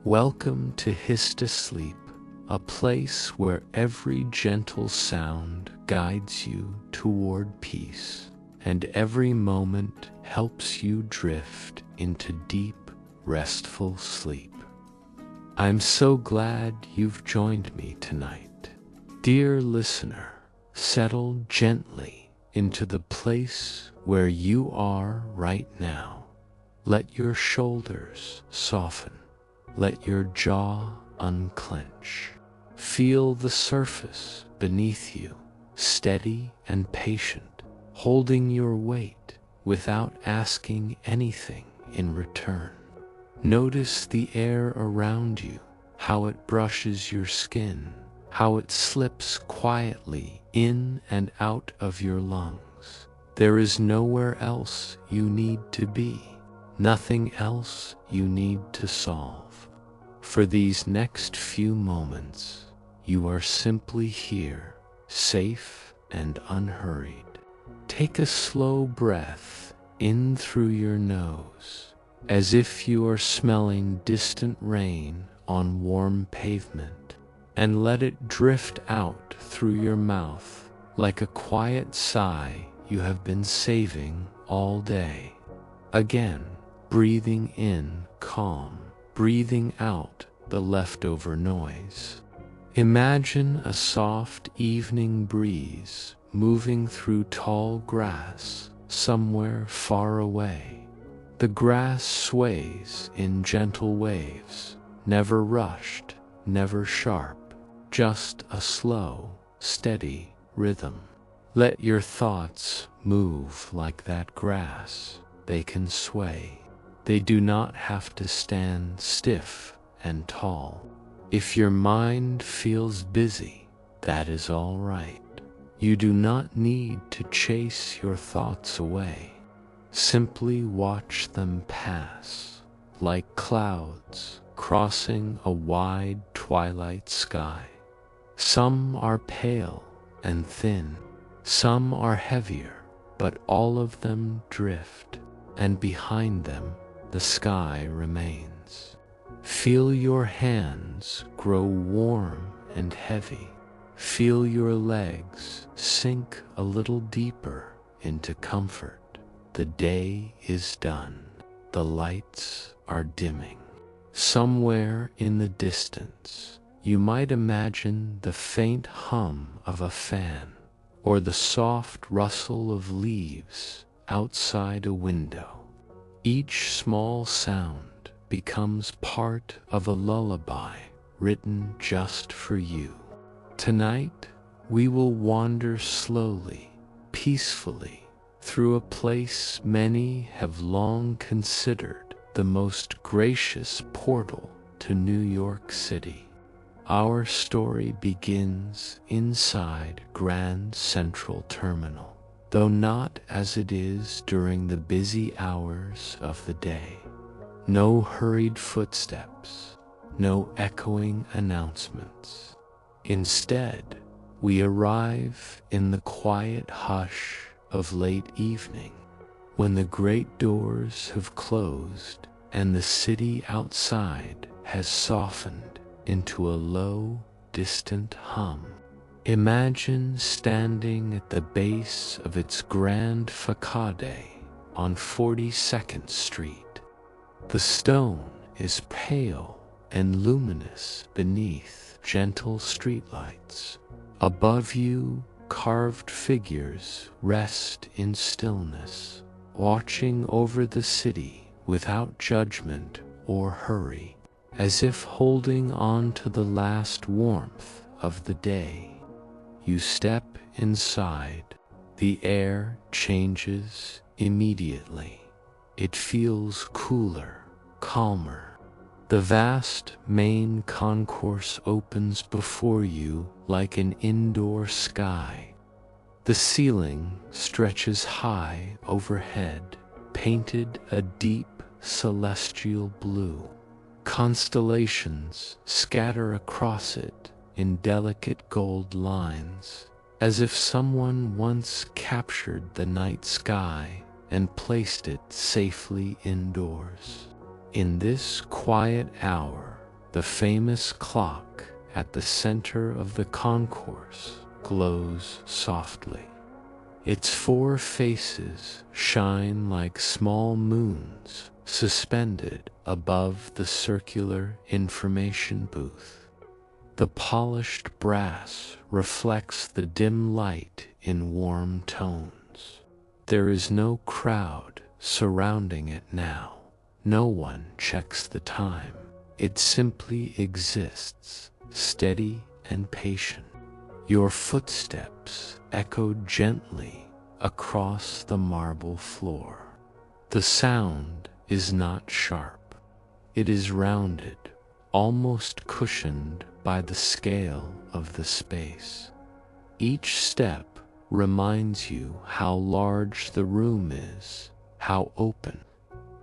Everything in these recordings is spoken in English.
Welcome to Hista Sleep, a place where every gentle sound guides you toward peace, and every moment helps you drift into deep, restful sleep. I'm so glad you've joined me tonight. Dear listener, settle gently into the place where you are right now. Let your shoulders soften. Let your jaw unclench. Feel the surface beneath you, steady and patient, holding your weight without asking anything in return. Notice the air around you, how it brushes your skin, how it slips quietly in and out of your lungs. There is nowhere else you need to be, nothing else you need to solve. For these next few moments, you are simply here, safe and unhurried. Take a slow breath in through your nose, as if you are smelling distant rain on warm pavement, and let it drift out through your mouth like a quiet sigh you have been saving all day. Again, breathing in calm, breathing out the leftover noise. Imagine a soft evening breeze moving through tall grass somewhere far away. The grass sways in gentle waves, never rushed, never sharp, just a slow, steady rhythm. Let your thoughts move like that grass. They can sway. They do not have to stand stiff and tall. If your mind feels busy, that is all right. You do not need to chase your thoughts away. Simply watch them pass, like clouds crossing a wide twilight sky. Some are pale and thin, some are heavier, but all of them drift, and behind them the sky remains. Feel your hands grow warm and heavy. Feel your legs sink a little deeper into comfort. The day is done. The lights are dimming. Somewhere in the distance, you might imagine the faint hum of a fan or the soft rustle of leaves outside a window. Each small sound becomes part of a lullaby written just for you. Tonight, we will wander slowly, peacefully, through a place many have long considered the most gracious portal to New York City. Our story begins inside Grand Central Terminal, though not as it is during the busy hours of the day. No hurried footsteps, no echoing announcements. Instead, we arrive in the quiet hush of late evening, when the great doors have closed and the city outside has softened into a low, distant hum. Imagine standing at the base of its grand facade on 42nd Street. The stone is pale and luminous beneath gentle streetlights. Above you, carved figures rest in stillness, watching over the city without judgment or hurry, as if holding on to the last warmth of the day. You step inside. The air changes immediately. It feels cooler, calmer. The vast Main Concourse opens before you like an indoor sky. The ceiling stretches high overhead, painted a deep celestial blue. Constellations scatter across it in delicate gold lines, as if someone once captured the night sky and placed it safely indoors. In this quiet hour, The famous clock at the center of the concourse glows softly. Its four faces shine like small moons suspended above the circular information booth. The polished brass reflects the dim light in warm tones. There is no crowd surrounding it now. No one checks the time. It simply exists, steady and patient. Your footsteps echo gently across the marble floor. The sound is not sharp. It is rounded, almost cushioned by the scale of the space. Each step reminds you how large the room is, how open.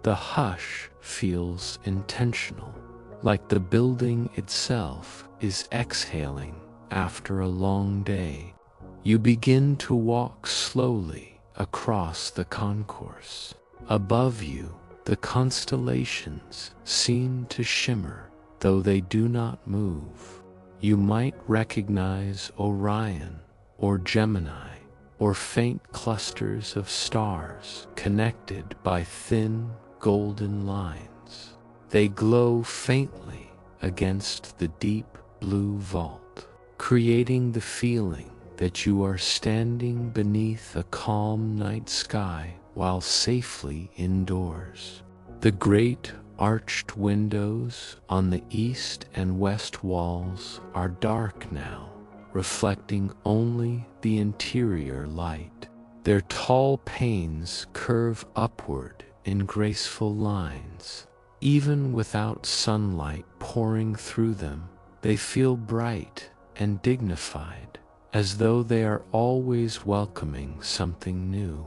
The hush feels intentional, like the building itself is exhaling after a long day. You begin to walk slowly across the concourse. Above you, the constellations seem to shimmer, though they do not move. You might recognize Orion or Gemini, or faint clusters of stars connected by thin golden lines. They glow faintly against the deep blue vault, creating the feeling that you are standing beneath a calm night sky while safely indoors. The great arched windows on the east and west walls are dark now, reflecting only the interior light. Their tall panes curve upward in graceful lines. Even without sunlight pouring through them, they feel bright and dignified, as though they are always welcoming something new.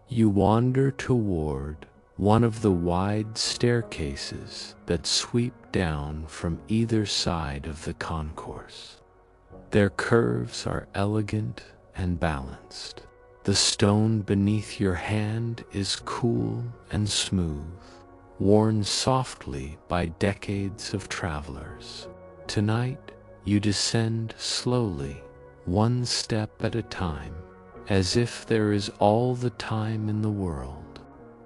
You wander toward one of the wide staircases that sweep down from either side of the concourse. Their curves are elegant and balanced. The stone beneath your hand is cool and smooth, worn softly by decades of travelers. Tonight, you descend slowly, one step at a time, as if there is all the time in the world.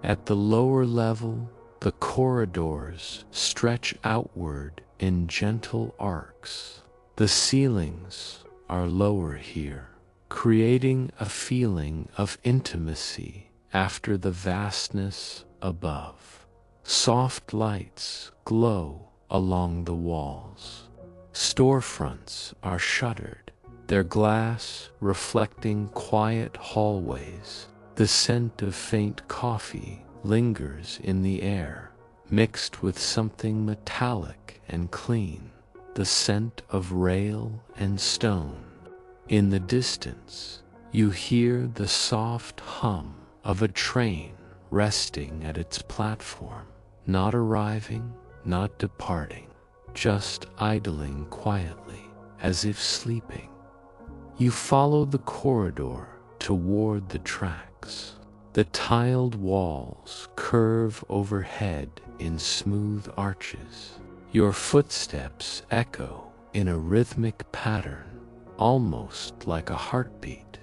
At the lower level, the corridors stretch outward in gentle arcs. The ceilings are lower here, creating a feeling of intimacy after the vastness above. Soft lights glow along the walls. Storefronts are shuttered, their glass reflecting quiet hallways. The scent of faint coffee lingers in the air, mixed with something metallic and clean, the scent of rail and stone. In the distance, you hear the soft hum of a train resting at its platform, not arriving, not departing, just idling quietly, as if sleeping. You follow the corridor toward the tracks. The tiled walls curve overhead in smooth arches. Your footsteps echo in a rhythmic pattern, almost like a heartbeat.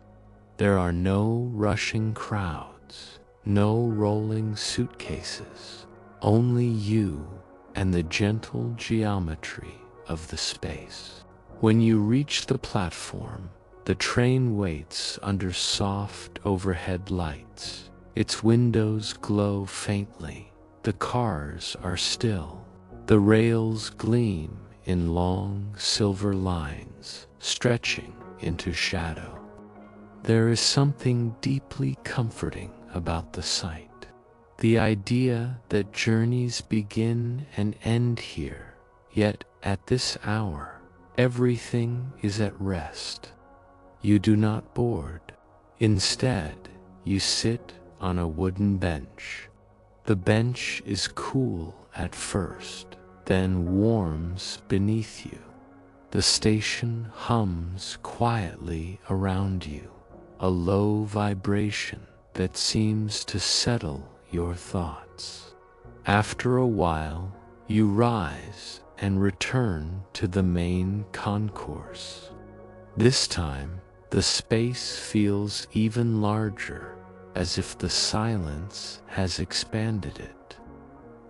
There are no rushing crowds, no rolling suitcases, only you and the gentle geometry of the space. When you reach the platform, the train waits under soft overhead lights. Its windows glow faintly. The cars are still. The rails gleam in long silver lines, stretching into shadow. There is something deeply comforting about the sight. The idea that journeys begin and end here, yet at this hour, everything is at rest. You do not board. Instead, you sit on a wooden bench. The bench is cool at first, then warms beneath you. The station hums quietly around you, a low vibration that seems to settle your thoughts. After a while, you rise and return to the main concourse. This time, the space feels even larger, as if the silence has expanded it.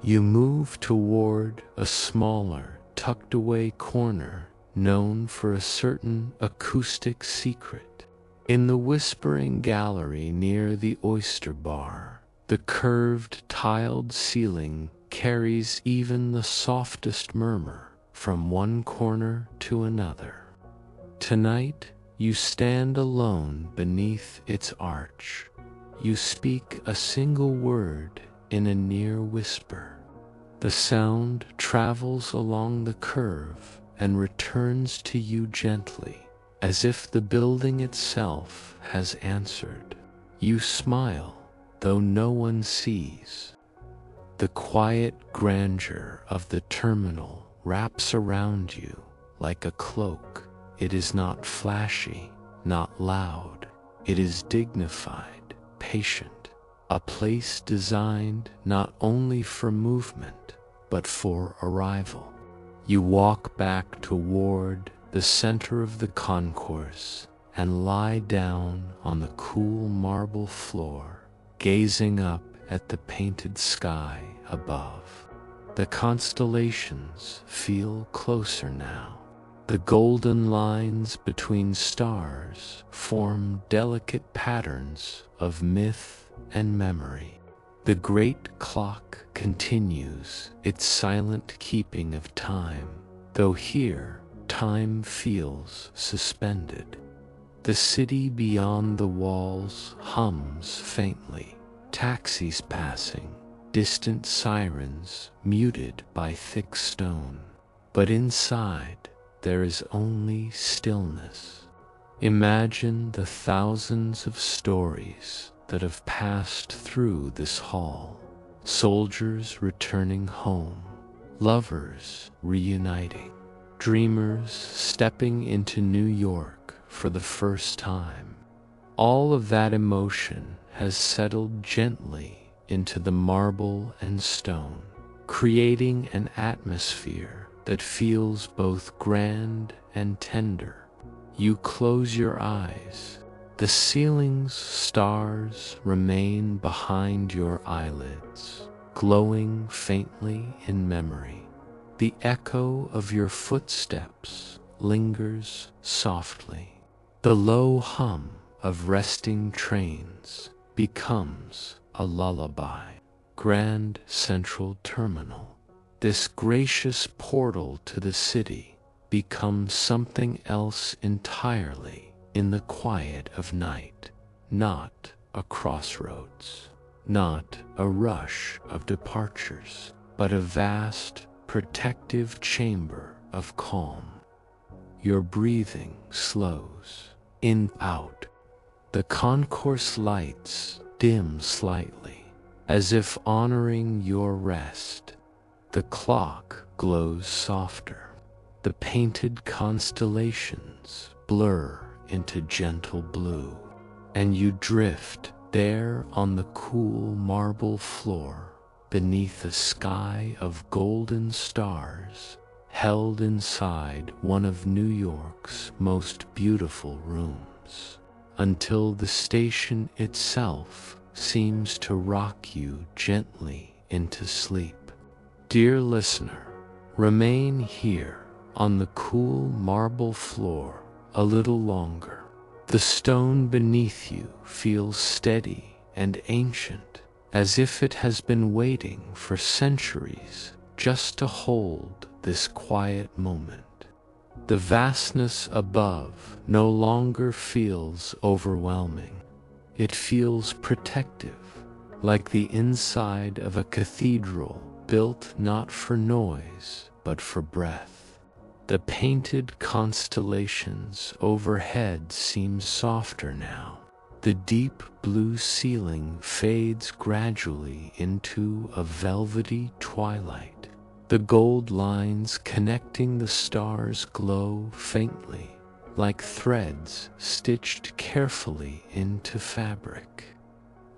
You move toward a smaller, tucked-away corner known for a certain acoustic secret. In the whispering gallery near the oyster bar, the curved tiled ceiling carries even the softest murmur from one corner to another. Tonight, you stand alone beneath its arch. You speak a single word in a near whisper. The sound travels along the curve and returns to you gently, as if the building itself has answered. You smile, though no one sees. The quiet grandeur of the terminal wraps around you like a cloak. It is not flashy, not loud. It is dignified, patient, a place designed not only for movement, but for arrival. You walk back toward the center of the concourse and lie down on the cool marble floor, gazing up at the painted sky above. The constellations feel closer now. The golden lines between stars form delicate patterns of myth and memory. The great clock continues its silent keeping of time, though here time feels suspended. The city beyond the walls hums faintly, taxis passing, distant sirens muted by thick stone. But inside, there is only stillness. Imagine the thousands of stories that have passed through this hall. Soldiers returning home, lovers reuniting, dreamers stepping into New York for the first time. All of that emotion has settled gently into the marble and stone, creating an atmosphere that feels both grand and tender. You close your eyes. The ceiling's stars remain behind your eyelids, glowing faintly in memory. The echo of your footsteps lingers softly. The low hum of resting trains becomes a lullaby. Grand Central Terminal. This gracious portal to the city becomes something else entirely in the quiet of night, not a crossroads, not a rush of departures, but a vast, protective chamber of calm. Your breathing slows, in, out. The concourse lights dim slightly, as if honoring your rest. The clock glows softer. The painted constellations blur into gentle blue, and you drift there on the cool marble floor beneath a sky of golden stars, held inside one of New York's most beautiful rooms, until the station itself seems to rock you gently into sleep. Dear listener, remain here on the cool marble floor a little longer. The stone beneath you feels steady and ancient, as if it has been waiting for centuries just to hold this quiet moment. The vastness above no longer feels overwhelming. It feels protective, like the inside of a cathedral built not for noise, but for breath. The painted constellations overhead seem softer now. The deep blue ceiling fades gradually into a velvety twilight. The gold lines connecting the stars glow faintly, like threads stitched carefully into fabric.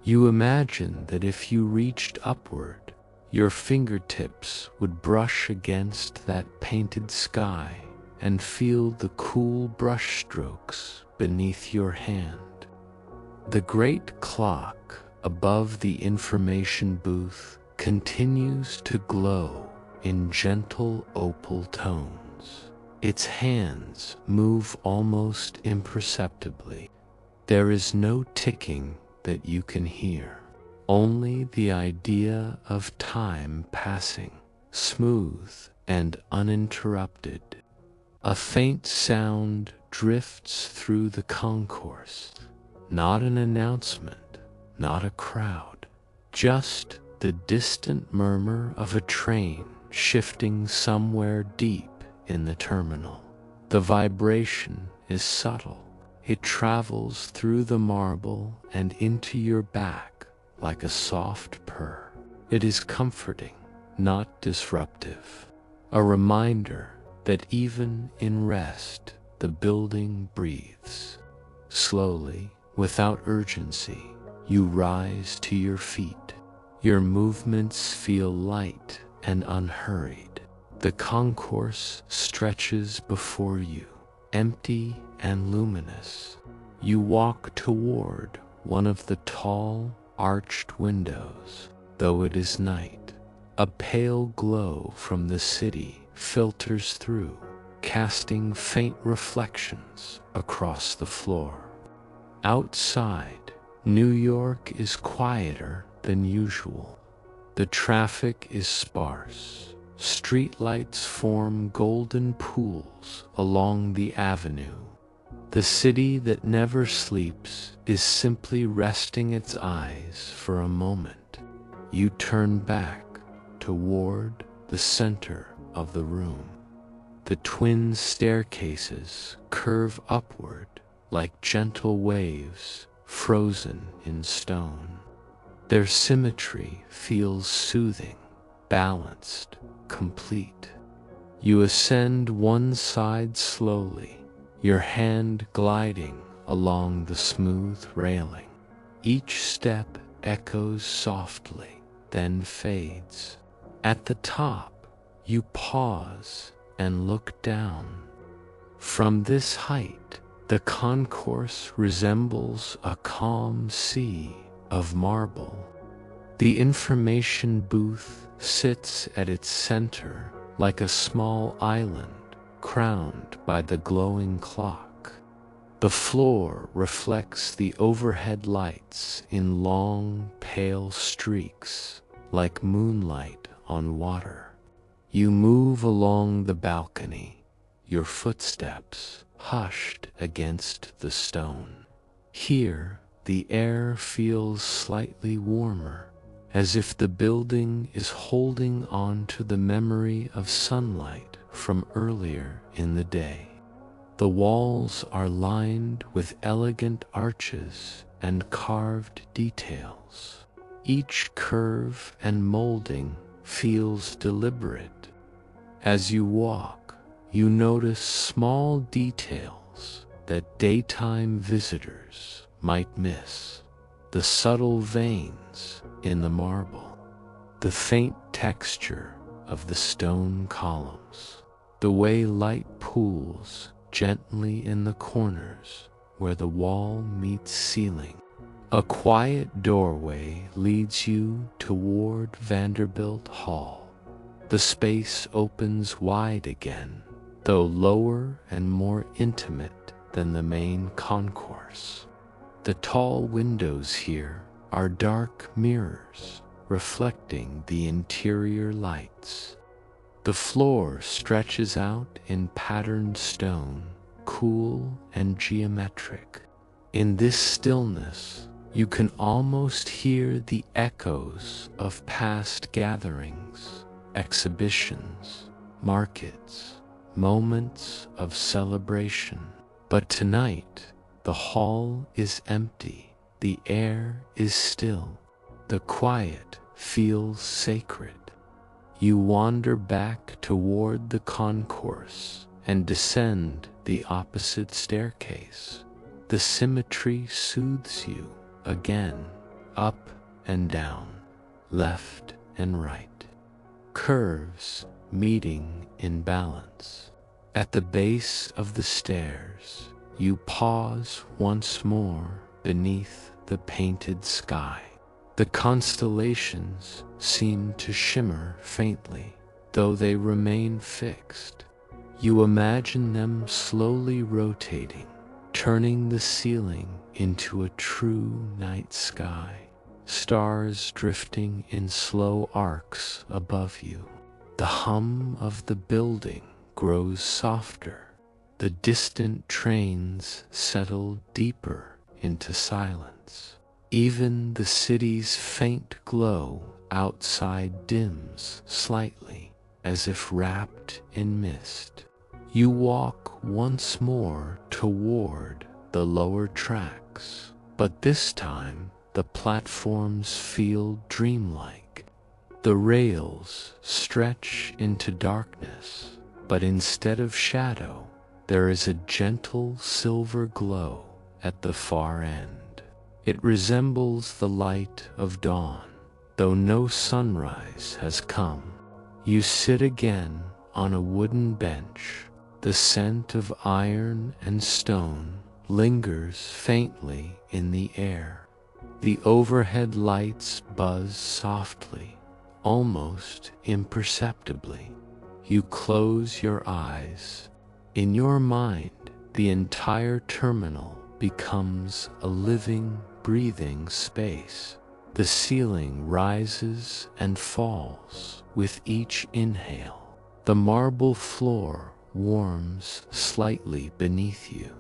You imagine that if you reached upward, Your fingertips would brush against that painted sky and feel the cool brushstrokes beneath your hand. The great clock above the information booth continues to glow in gentle opal tones. Its hands move almost imperceptibly. There is no ticking that you can hear, only the idea of time passing, smooth and uninterrupted. A faint sound drifts through the concourse, not an announcement, not a crowd, just the distant murmur of a train shifting somewhere deep in the terminal. The vibration is subtle. It travels through the marble and into your back like a soft purr. It is comforting, not disruptive, a reminder that even in rest, the building breathes. Slowly, without urgency, you rise to your feet. Your movements feel light and unhurried. The concourse stretches before you, empty and luminous. You walk toward one of the tall, arched windows. Though it is night, a pale glow from the city filters through, casting faint reflections across the floor. Outside, New York is quieter than usual. The traffic is sparse. Streetlights form golden pools along the avenue. The city that never sleeps is simply resting its eyes for a moment. You turn back toward the center of the room. The twin staircases curve upward like gentle waves frozen in stone. Their symmetry feels soothing, balanced, complete. You ascend one side slowly, your hand gliding along the smooth railing. Each step echoes softly, then fades. At the top, you pause and look down. From this height, the concourse resembles a calm sea of marble. The information booth sits at its center like a small island crowned by the glowing clock. The floor reflects the overhead lights in long, pale streaks like moonlight on water. You move along the balcony, your footsteps hushed against the stone. Here, the air feels slightly warmer, as if the building is holding on to the memory of sunlight from earlier in the day. The walls are lined with elegant arches and carved details. Each curve and molding feels deliberate. As you walk, you notice small details that daytime visitors might miss. The subtle veins in the marble, the faint texture of the stone columns, the way light pools gently in the corners where the wall meets ceiling. A quiet doorway leads you toward Vanderbilt Hall. The space opens wide again, though lower and more intimate than the main concourse. The tall windows here are dark mirrors reflecting the interior lights. The floor stretches out in patterned stone, cool and geometric. In this stillness, you can almost hear the echoes of past gatherings, exhibitions, markets, moments of celebration. But tonight, the hall is empty, the air is still, the quiet feels sacred. You wander back toward the concourse and descend the opposite staircase. The symmetry soothes you again, up and down, left and right. curves meeting in balance. At the base of the stairs, you pause once more beneath the painted sky. The constellations seem to shimmer faintly, though they remain fixed. You imagine them slowly rotating, turning the ceiling into a true night sky, stars drifting in slow arcs above you. The hum of the building grows softer. The distant trains settle deeper into silence. Even the city's faint glow outside dims slightly, as if wrapped in mist. You walk once more toward the lower tracks, but this time the platforms feel dreamlike. The rails stretch into darkness, but instead of shadow, there is a gentle silver glow at the far end. It resembles the light of dawn, though no sunrise has come. You sit again on a wooden bench. The scent of iron and stone lingers faintly in the air. The overhead lights buzz softly, almost imperceptibly. You close your eyes. In your mind, the entire terminal becomes a living, breathing space. The ceiling rises and falls with each inhale. The marble floor warms slightly beneath you.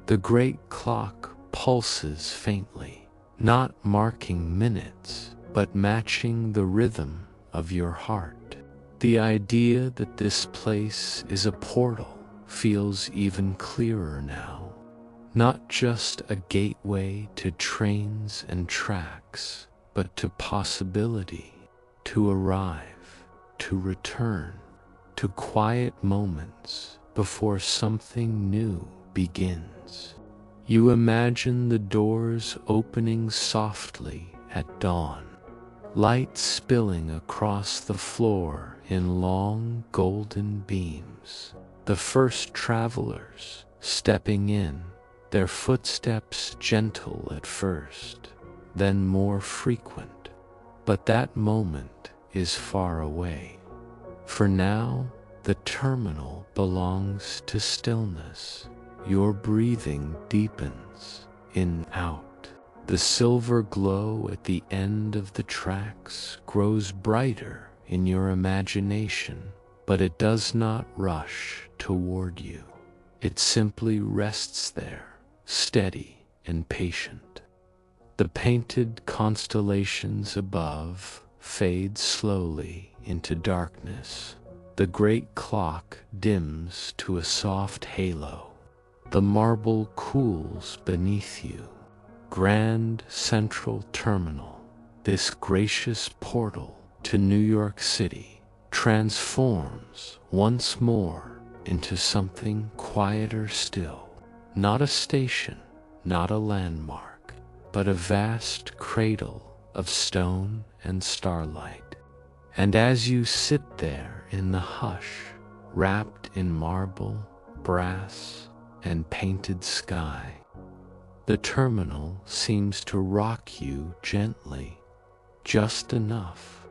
The great clock pulses faintly, not marking minutes, but matching the rhythm of your heart. The idea that this place is a portal feels even clearer now. Not just a gateway to trains and tracks, but to possibility, to arrive, to return, to quiet moments before something new begins. You imagine the doors opening softly at dawn, light spilling across the floor in long golden beams. The first travelers stepping in, their footsteps gentle at first, then more frequent. But that moment is far away. For now, the terminal belongs to stillness. Your breathing deepens, in, out. The silver glow at the end of the tracks grows brighter in your imagination, but it does not rush toward you. It simply rests there, steady and patient. The painted constellations above fade slowly into darkness. The great clock dims to a soft halo. The marble cools beneath you. Grand Central Terminal, this gracious portal to New York City, transforms once more into something quieter still. Not a station, not a landmark, but a vast cradle of stone and starlight. And as you sit there in the hush, wrapped in marble, brass, and painted sky, the terminal seems to rock you gently, just enough,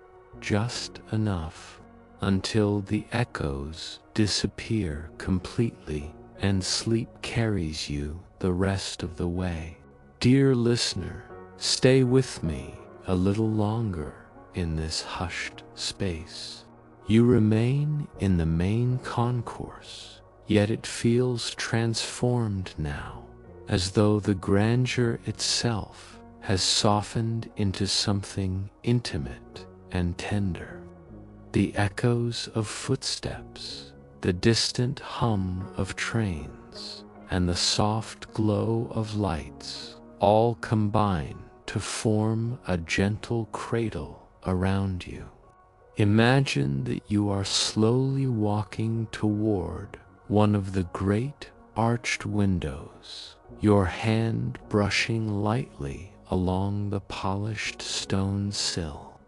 until the echoes disappear completely and sleep carries you the rest of the way. Dear listener, stay with me a little longer in this hushed space. You remain in the main concourse, yet it feels transformed now, as though the grandeur itself has softened into something intimate and tender. The echoes of footsteps, the distant hum of trains, and the soft glow of lights all combine to form a gentle cradle around you. Imagine that you are slowly walking toward one of the great arched windows, your hand brushing lightly along the polished stone sill.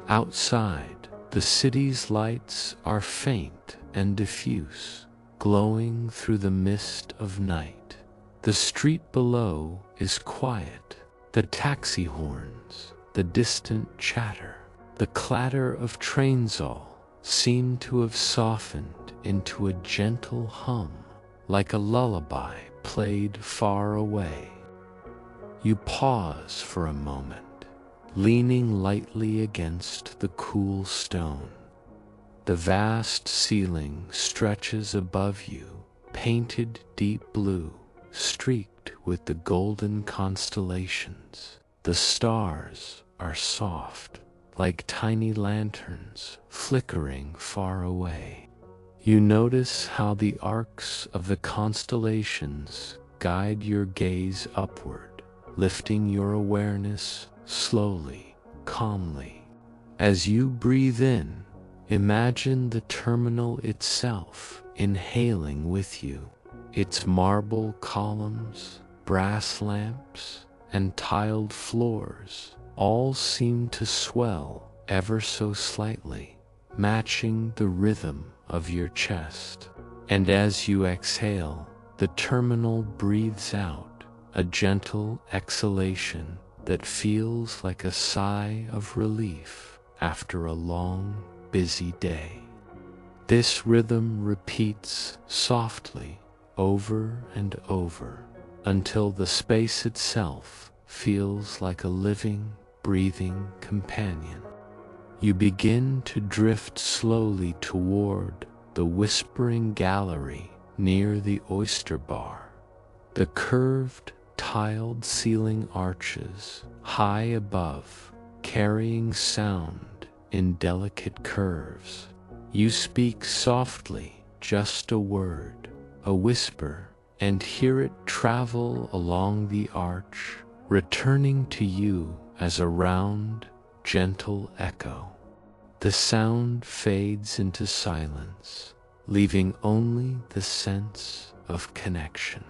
Outside, the The city's lights are faint and diffuse, glowing through the mist of night. The street below is quiet. The taxi horns, the distant chatter, the clatter of trains all seem to have softened into a gentle hum, like a lullaby played far away. You pause for a moment, leaning lightly against the cool stone. The vast ceiling stretches above you, painted deep blue, streaked with the golden constellations. The stars are soft, like tiny lanterns flickering far away. You notice how the arcs of the constellations guide your gaze upward, lifting your awareness slowly, calmly. As you breathe in, imagine the terminal itself inhaling with you. Its marble columns, brass lamps, and tiled floors all seem to swell ever so slightly, matching the rhythm of your chest. And as you exhale, the terminal breathes out a gentle exhalation that feels like a sigh of relief after a long, busy day. This rhythm repeats softly over and over until the space itself feels like a living, breathing companion. You begin to drift slowly toward the whispering gallery near the oyster bar. The curved, tiled ceiling arches high above, carrying sound in delicate curves. You speak softly, just a word, a whisper, and hear it travel along the arch, returning to you as a round, gentle echo. The sound fades into silence, leaving only the sense of connection.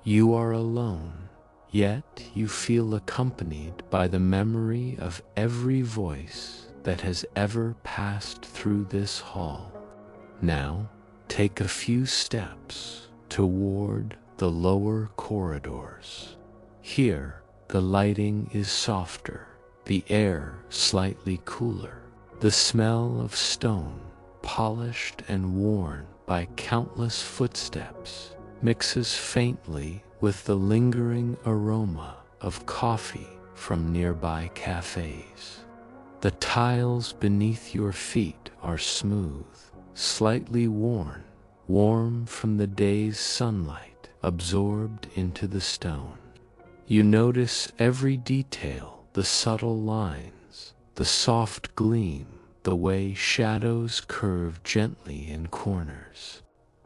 You are alone, yet you feel accompanied by the memory of every voice that has ever passed through this hall. Now, take a few steps toward the lower corridors. Here, the lighting is softer, the air slightly cooler. The smell of stone, polished and worn by countless footsteps, mixes faintly with the lingering aroma of coffee from nearby cafes. The tiles beneath your feet are smooth, slightly worn, warm from the day's sunlight absorbed into the stone. You notice every detail, the subtle lines, the soft gleam, the way shadows curve gently in corners.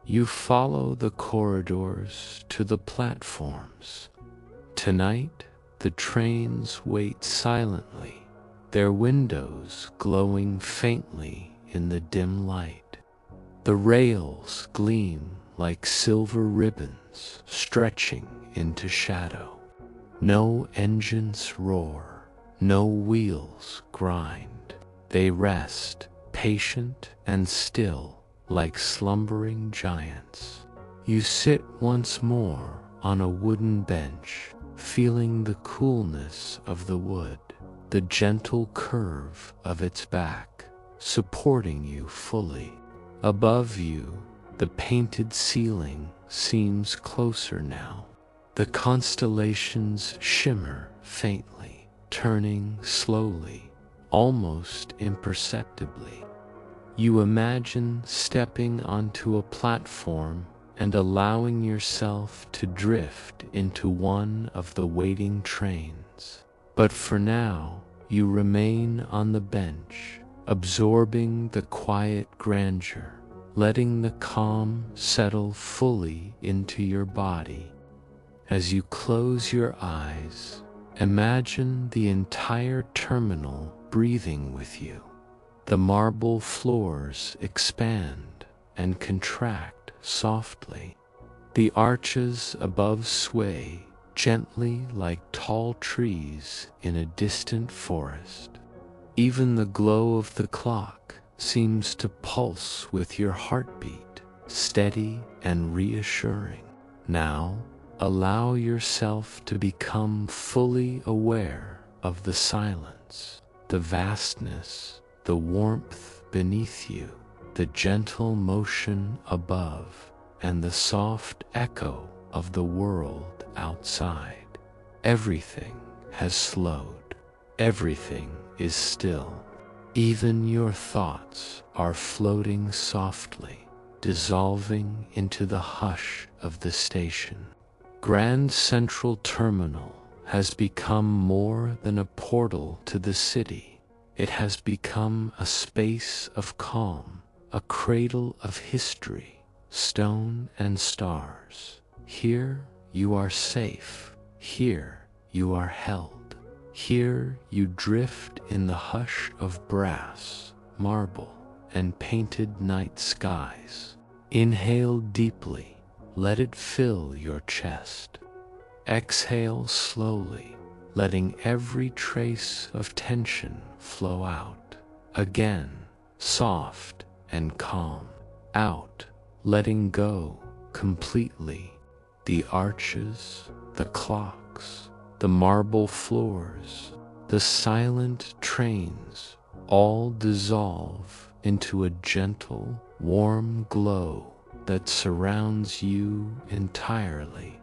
You follow the corridors to the platforms. Tonight, the trains wait silently, their windows glowing faintly in the dim light. The rails gleam like silver ribbons stretching into shadow. No engines roar, no wheels grind. They rest, patient and still, like slumbering giants. You sit once more on a wooden bench, feeling the coolness of the wood, the gentle curve of its back, supporting you fully. Above you, the painted ceiling seems closer now. The constellations shimmer faintly, turning slowly, almost imperceptibly. You imagine stepping onto a platform and allowing yourself to drift into one of the waiting trains. But for now, you remain on the bench, absorbing the quiet grandeur, letting the calm settle fully into your body. As you close your eyes, imagine the entire terminal breathing with you. The marble floors expand and contract softly. The arches above sway gently like tall trees in a distant forest. Even the glow of the clock seems to pulse with your heartbeat, steady and reassuring. Now, allow yourself to become fully aware of the silence, the vastness, the warmth beneath you, the gentle motion above, and the soft echo of the world outside. Everything has slowed. Everything is still. Even your thoughts are floating softly, dissolving into the hush of the station. Grand Central Terminal has become more than a portal to the city. It has become a space of calm, a cradle of history, stone and stars. Here you are safe. Here you are held. Here you drift in the hush of brass, marble, and painted night skies. Inhale deeply. Let it fill your chest. Exhale slowly, letting every trace of tension flow out. Again, soft and calm. Out, letting go completely. The arches, the clocks, the marble floors, the silent trains all dissolve into a gentle, warm glow that surrounds you entirely.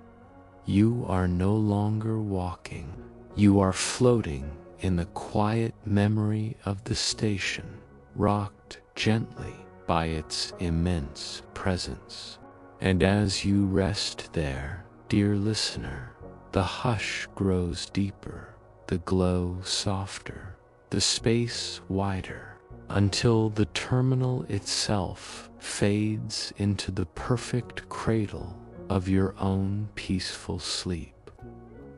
You are no longer walking. You are floating in the quiet memory of the station, rocked gently by its immense presence. And as you rest there, dear listener, the hush grows deeper, the glow softer, the space wider, until the terminal itself fades into the perfect cradle of your own peaceful sleep.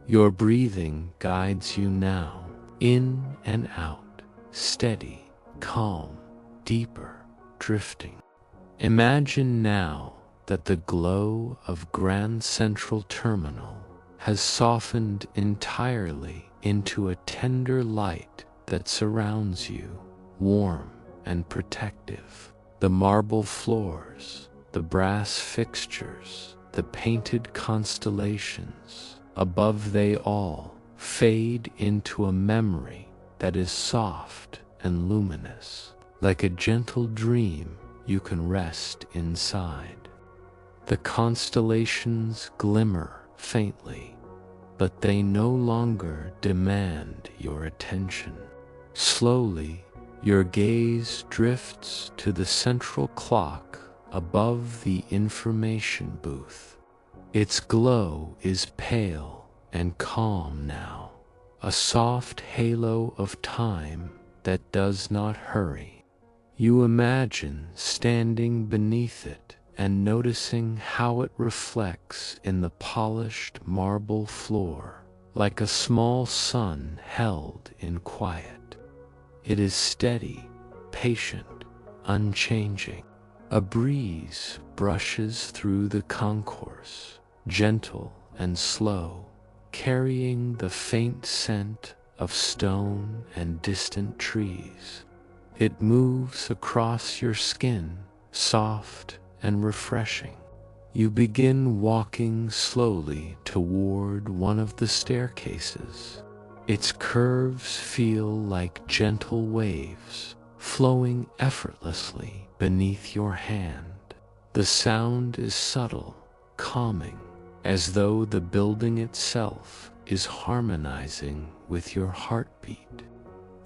Your breathing guides you now, in and out, steady, calm, deeper, drifting. Imagine now that the glow of Grand Central Terminal has softened entirely into a tender light that surrounds you, warm and protective. The marble floors, the brass fixtures, the painted constellations, above they all fade into a memory that is soft and luminous. Like a gentle dream, you can rest inside. The constellations glimmer faintly, but they no longer demand your attention. Slowly, your gaze drifts to the central clock above the information booth. Its glow is pale and calm now, a soft halo of time that does not hurry. You imagine standing beneath it and noticing how it reflects in the polished marble floor, like a small sun held in quiet. It is steady, patient, unchanging. A breeze brushes through the concourse, gentle and slow, carrying the faint scent of stone and distant trees. It moves across your skin, soft and refreshing. You begin walking slowly toward one of the staircases. Its curves feel like gentle waves, flowing effortlessly beneath your hand. The sound is subtle, calming, as though the building itself is harmonizing with your heartbeat.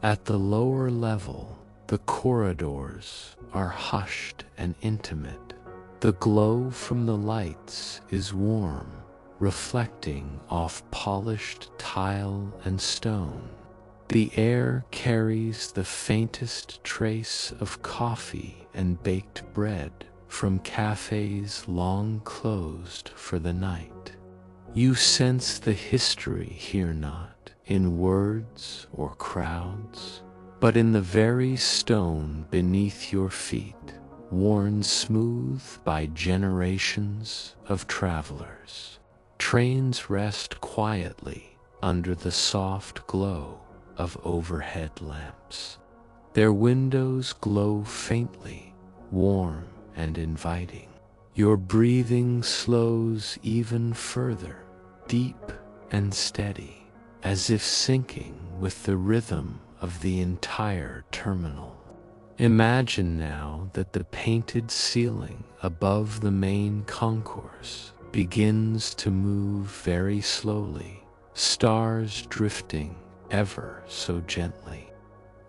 At the lower level, the corridors are hushed and intimate. The glow from the lights is warm, reflecting off polished tile and stone. The air carries the faintest trace of coffee and baked bread from cafes long closed for the night. You sense the history here, not in words or crowds, but in the very stone beneath your feet, worn smooth by generations of travelers. Trains rest quietly under the soft glow of overhead lamps. Their windows glow faintly, warm and inviting. Your breathing slows even further, deep and steady, as if syncing with the rhythm of the entire terminal. Imagine now that the painted ceiling above the main concourse begins to move very slowly, stars drifting ever so gently.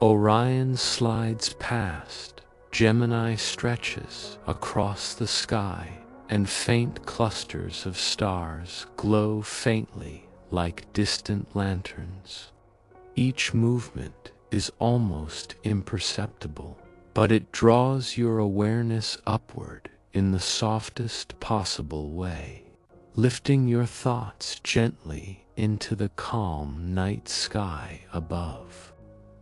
Orion slides past, Gemini stretches across the sky, and faint clusters of stars glow faintly like distant lanterns. Each movement is almost imperceptible, but it draws your awareness upward in the softest possible way, lifting your thoughts gently into the calm night sky above.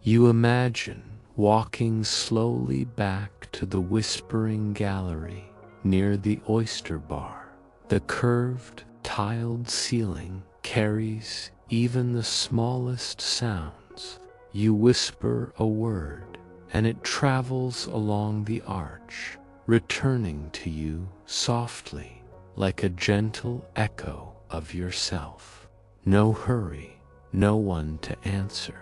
You imagine walking slowly back to the whispering gallery near the oyster bar. The curved, tiled ceiling carries even the smallest sounds. You whisper a word, and it travels along the arch, returning to you softly, like a gentle echo of yourself. No hurry, no one to answer,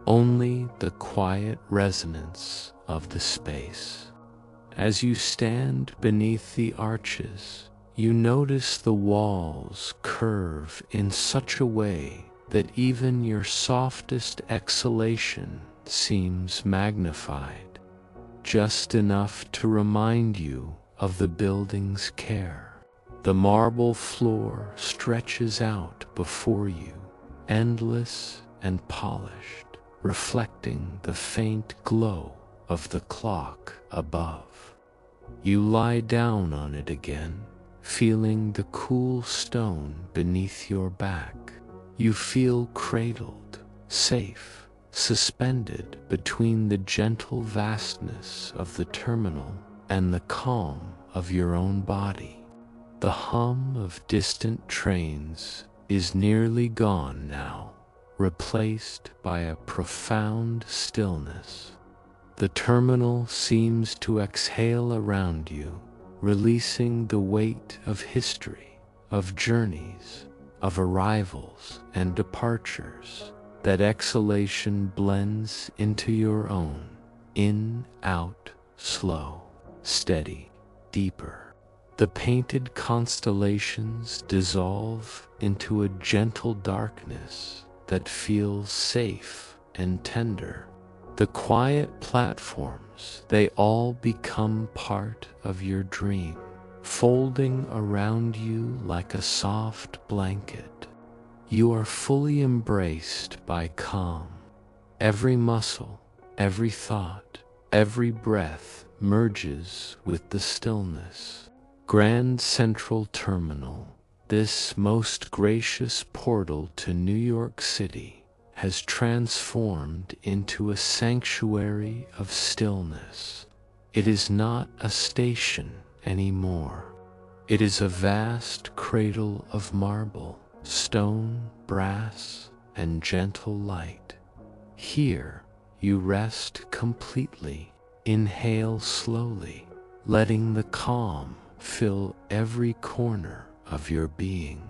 only the quiet resonance of the space. As you stand beneath the arches, you notice the walls curve in such a way that even your softest exhalation seems magnified, just enough to remind you of the building's care. The marble floor stretches out before you, endless and polished, reflecting the faint glow of the clock above. You lie down on it again, feeling the cool stone beneath your back. You feel cradled, safe, suspended between the gentle vastness of the terminal and the calm of your own body. The hum of distant trains is nearly gone now, replaced by a profound stillness. The terminal seems to exhale around you, releasing the weight of history, of journeys, of arrivals and departures. That exhalation blends into your own, in, out, slow, steady, deeper. The painted constellations dissolve into a gentle darkness that feels safe and tender. The quiet platforms, they all become part of your dream, folding around you like a soft blanket. You are fully embraced by calm. Every muscle, every thought, every breath merges with the stillness. Grand Central Terminal, this most gracious portal to New York City, has transformed into a sanctuary of stillness. It is not a station anymore. It is a vast cradle of marble, stone, brass, and gentle light. Here you rest completely, inhale slowly, letting the calm fill every corner of your being.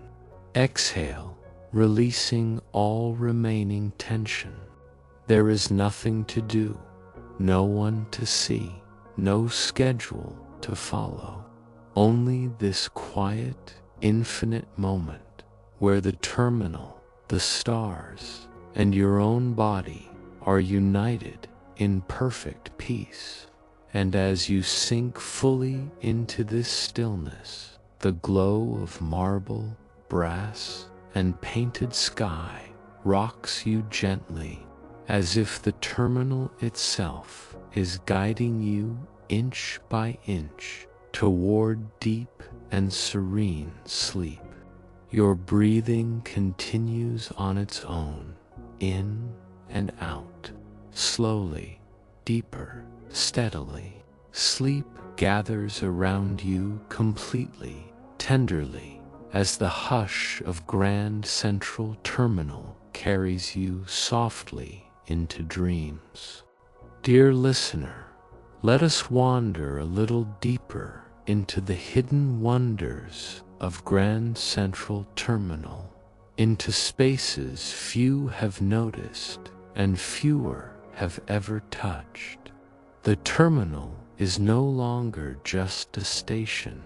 Exhale, releasing all remaining tension. There is nothing to do, no one to see, no schedule to follow. Only this quiet, infinite moment where the terminal, the stars, and your own body are united in perfect peace. And as you sink fully into this stillness, the glow of marble, brass, and painted sky rocks you gently, as if the terminal itself is guiding you inch by inch toward deep and serene sleep. Your breathing continues on its own, in and out, slowly, deeper, steadily. Sleep gathers around you completely, tenderly, as the hush of Grand Central Terminal carries you softly into dreams. Dear listener, let us wander a little deeper into the hidden wonders of Grand Central Terminal, into spaces few have noticed and fewer have ever touched. The terminal is no longer just a station.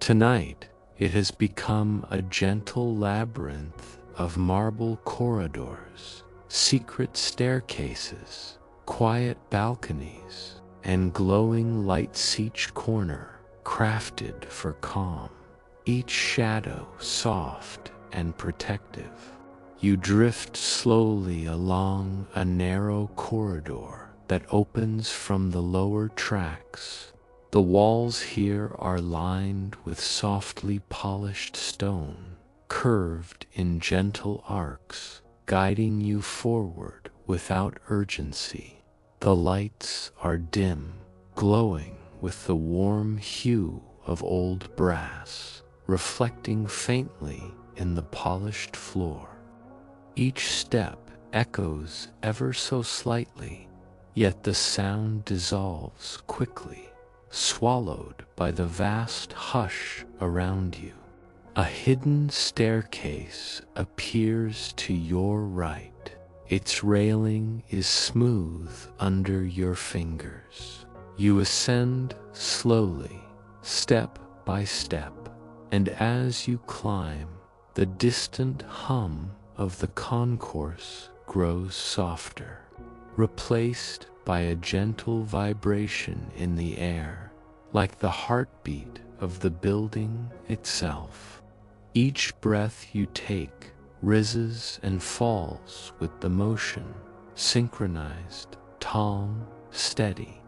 Tonight, it has become a gentle labyrinth of marble corridors, secret staircases, quiet balconies, and glowing lights, each corner crafted for calm, each shadow soft and protective. You drift slowly along a narrow corridor that opens from the lower tracks. The walls here are lined with softly polished stone, curved in gentle arcs, guiding you forward without urgency. The lights are dim, glowing with the warm hue of old brass, reflecting faintly in the polished floor. Each step echoes ever so slightly, yet the sound dissolves quickly, swallowed by the vast hush around you. A hidden staircase appears to your right. Its railing is smooth under your fingers. You ascend slowly, step by step, and as you climb, the distant hum of the concourse grows softer, replaced by a gentle vibration in the air, like the heartbeat of the building itself. Each breath you take rises and falls with the motion, synchronized, calm, steady.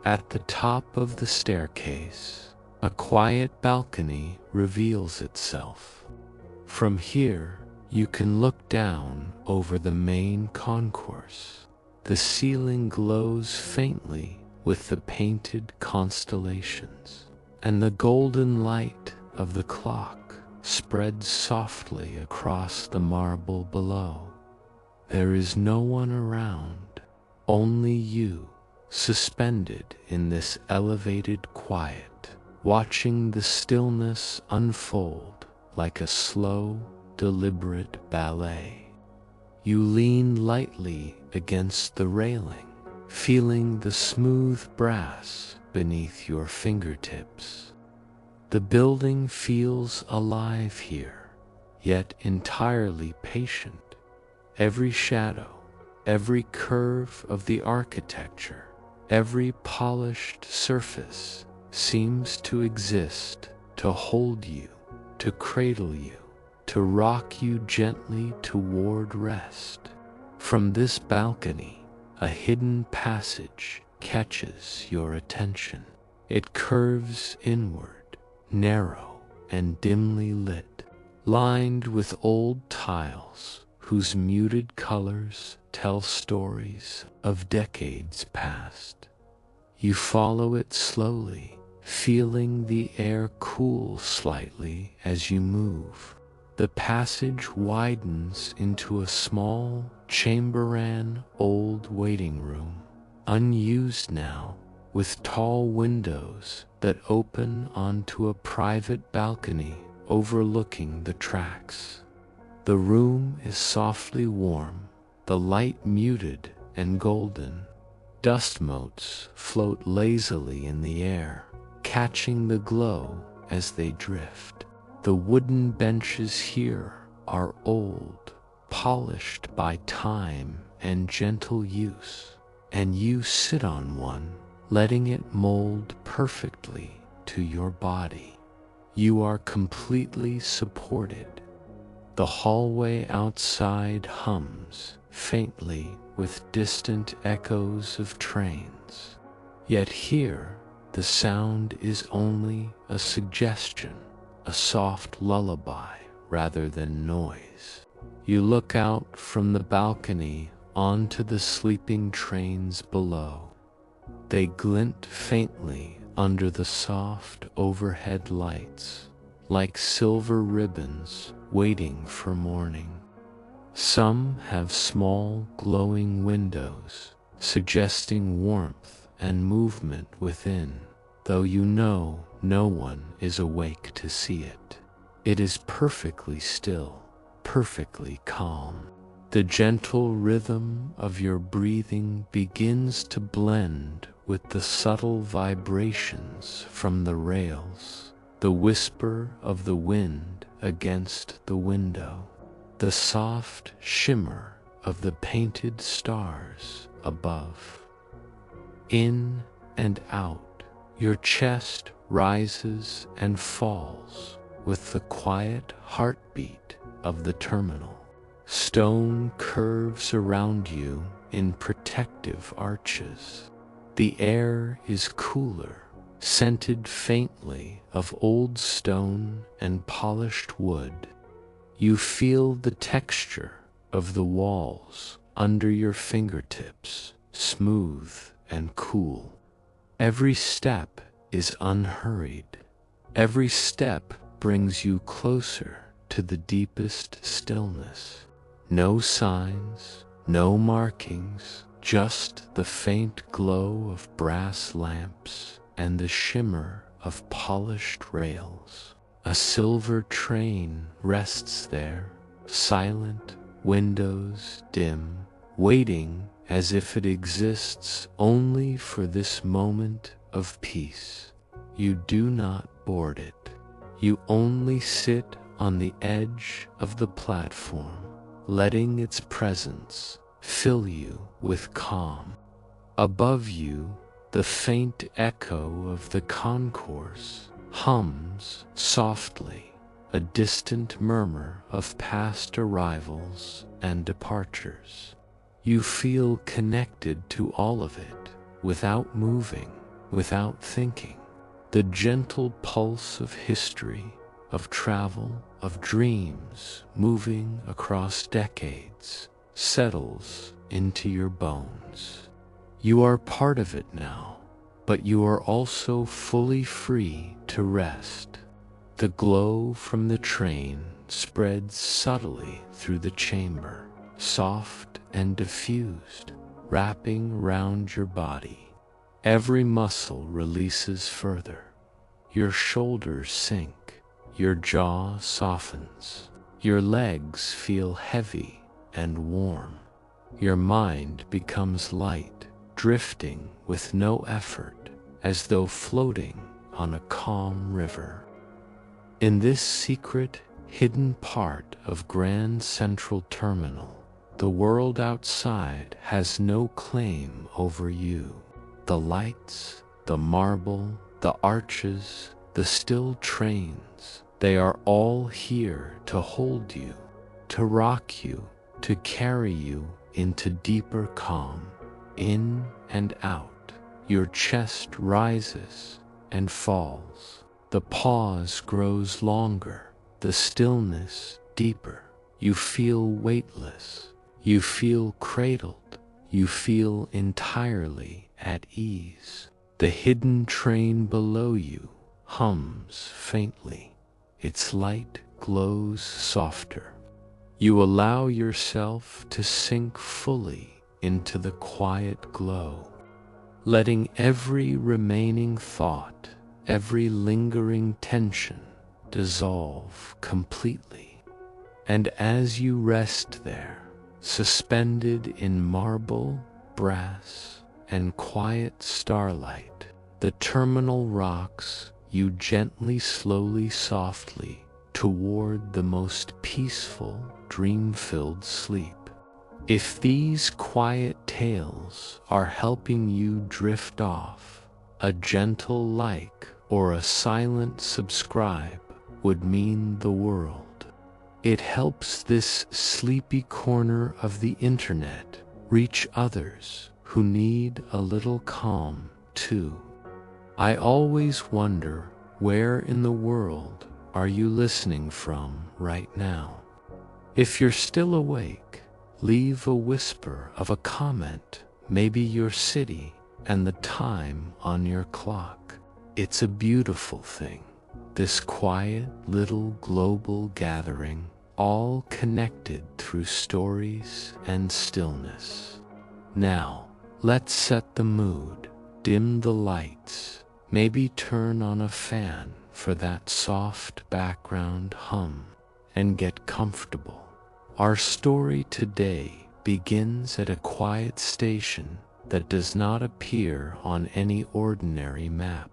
At the top of the staircase, a quiet balcony reveals itself. From here, you can look down over the main concourse. The ceiling glows faintly with the painted constellations, and the golden light of the clock spreads softly across the marble below. There is no one around, only you, suspended in this elevated quiet, watching the stillness unfold like a slow, deliberate ballet. You lean lightly against the railing, feeling the smooth brass beneath your fingertips. The building feels alive here, yet entirely patient. Every shadow, every curve of the architecture, every polished surface seems to exist to hold you, to cradle you, to rock you gently toward rest. From this balcony, a hidden passage catches your attention. It curves inward, narrow and dimly lit, lined with old tiles whose muted colors tell stories of decades past. You follow it slowly, feeling the air cool slightly as you move. The passage widens into a small, chamber-ran old waiting room, unused now, with tall windows that open onto a private balcony overlooking the tracks. The room is softly warm, the light muted and golden. Dust motes float lazily in the air, catching the glow as they drift. The wooden benches here are old, polished by time and gentle use, and you sit on one, letting it mold perfectly to your body. You are completely supported. The hallway outside hums faintly with distant echoes of trains. Yet here, the sound is only a suggestion, a soft lullaby rather than noise. You look out from the balcony onto the sleeping trains below. They glint faintly under the soft overhead lights, like silver ribbons waiting for morning. Some have small glowing windows, suggesting warmth and movement within, though you know no one is awake to see it. It is perfectly still, perfectly calm. The gentle rhythm of your breathing begins to blend with the subtle vibrations from the rails, the whisper of the wind against the window, the soft shimmer of the painted stars above. In and out, your chest rises and falls with the quiet heartbeat of the terminal. Stone curves around you in protective arches. The air is cooler, scented faintly of old stone and polished wood. You feel the texture of the walls under your fingertips, smooth and cool. Every step is unhurried. Every step brings you closer to the deepest stillness. No signs, no markings, just the faint glow of brass lamps and the shimmer of polished rails. A silver train rests there, silent, windows dim, waiting as if it exists only for this moment of peace. You do not board it. You only sit on the edge of the platform, letting its presence fill you with calm. Above you, the faint echo of the concourse hums softly, a distant murmur of past arrivals and departures. You feel connected to all of it, without moving, without thinking. The gentle pulse of history, of travel, of dreams moving across decades, settles into your bones. You are part of it now, but you are also fully free to rest. The glow from the train spreads subtly through the chamber, soft and diffused, wrapping round your body. Every muscle releases further. Your shoulders sink, your jaw softens, your legs feel heavy and warm. Your mind becomes light, drifting with no effort, as though floating on a calm river. In this secret, hidden part of Grand Central Terminal, the world outside has no claim over you. The lights, the marble, the arches, the still trains, they are all here to hold you, to rock you, to carry you into deeper calm. In and out, your chest rises and falls. The pause grows longer, the stillness deeper. You feel weightless, you feel cradled, you feel entirely at ease. The hidden train below you hums faintly. Its light glows softer. You allow yourself to sink fully into the quiet glow, letting every remaining thought, every lingering tension dissolve completely. And as you rest there, suspended in marble, brass, and quiet starlight, the terminal rocks you gently, slowly, softly toward the most peaceful, dream-filled sleep. If these quiet tales are helping you drift off, a gentle like or a silent subscribe would mean the world. It helps this sleepy corner of the internet reach others who need a little calm too. I always wonder, where in the world are you listening from right now? If you're still awake, leave a whisper of a comment, maybe your city and the time on your clock. It's a beautiful thing, this quiet little global gathering, all connected through stories and stillness. Now, Let's set the mood, dim the lights, maybe turn on a fan for that soft background hum, and get comfortable. Our story today begins at a quiet station that does not appear on any ordinary map.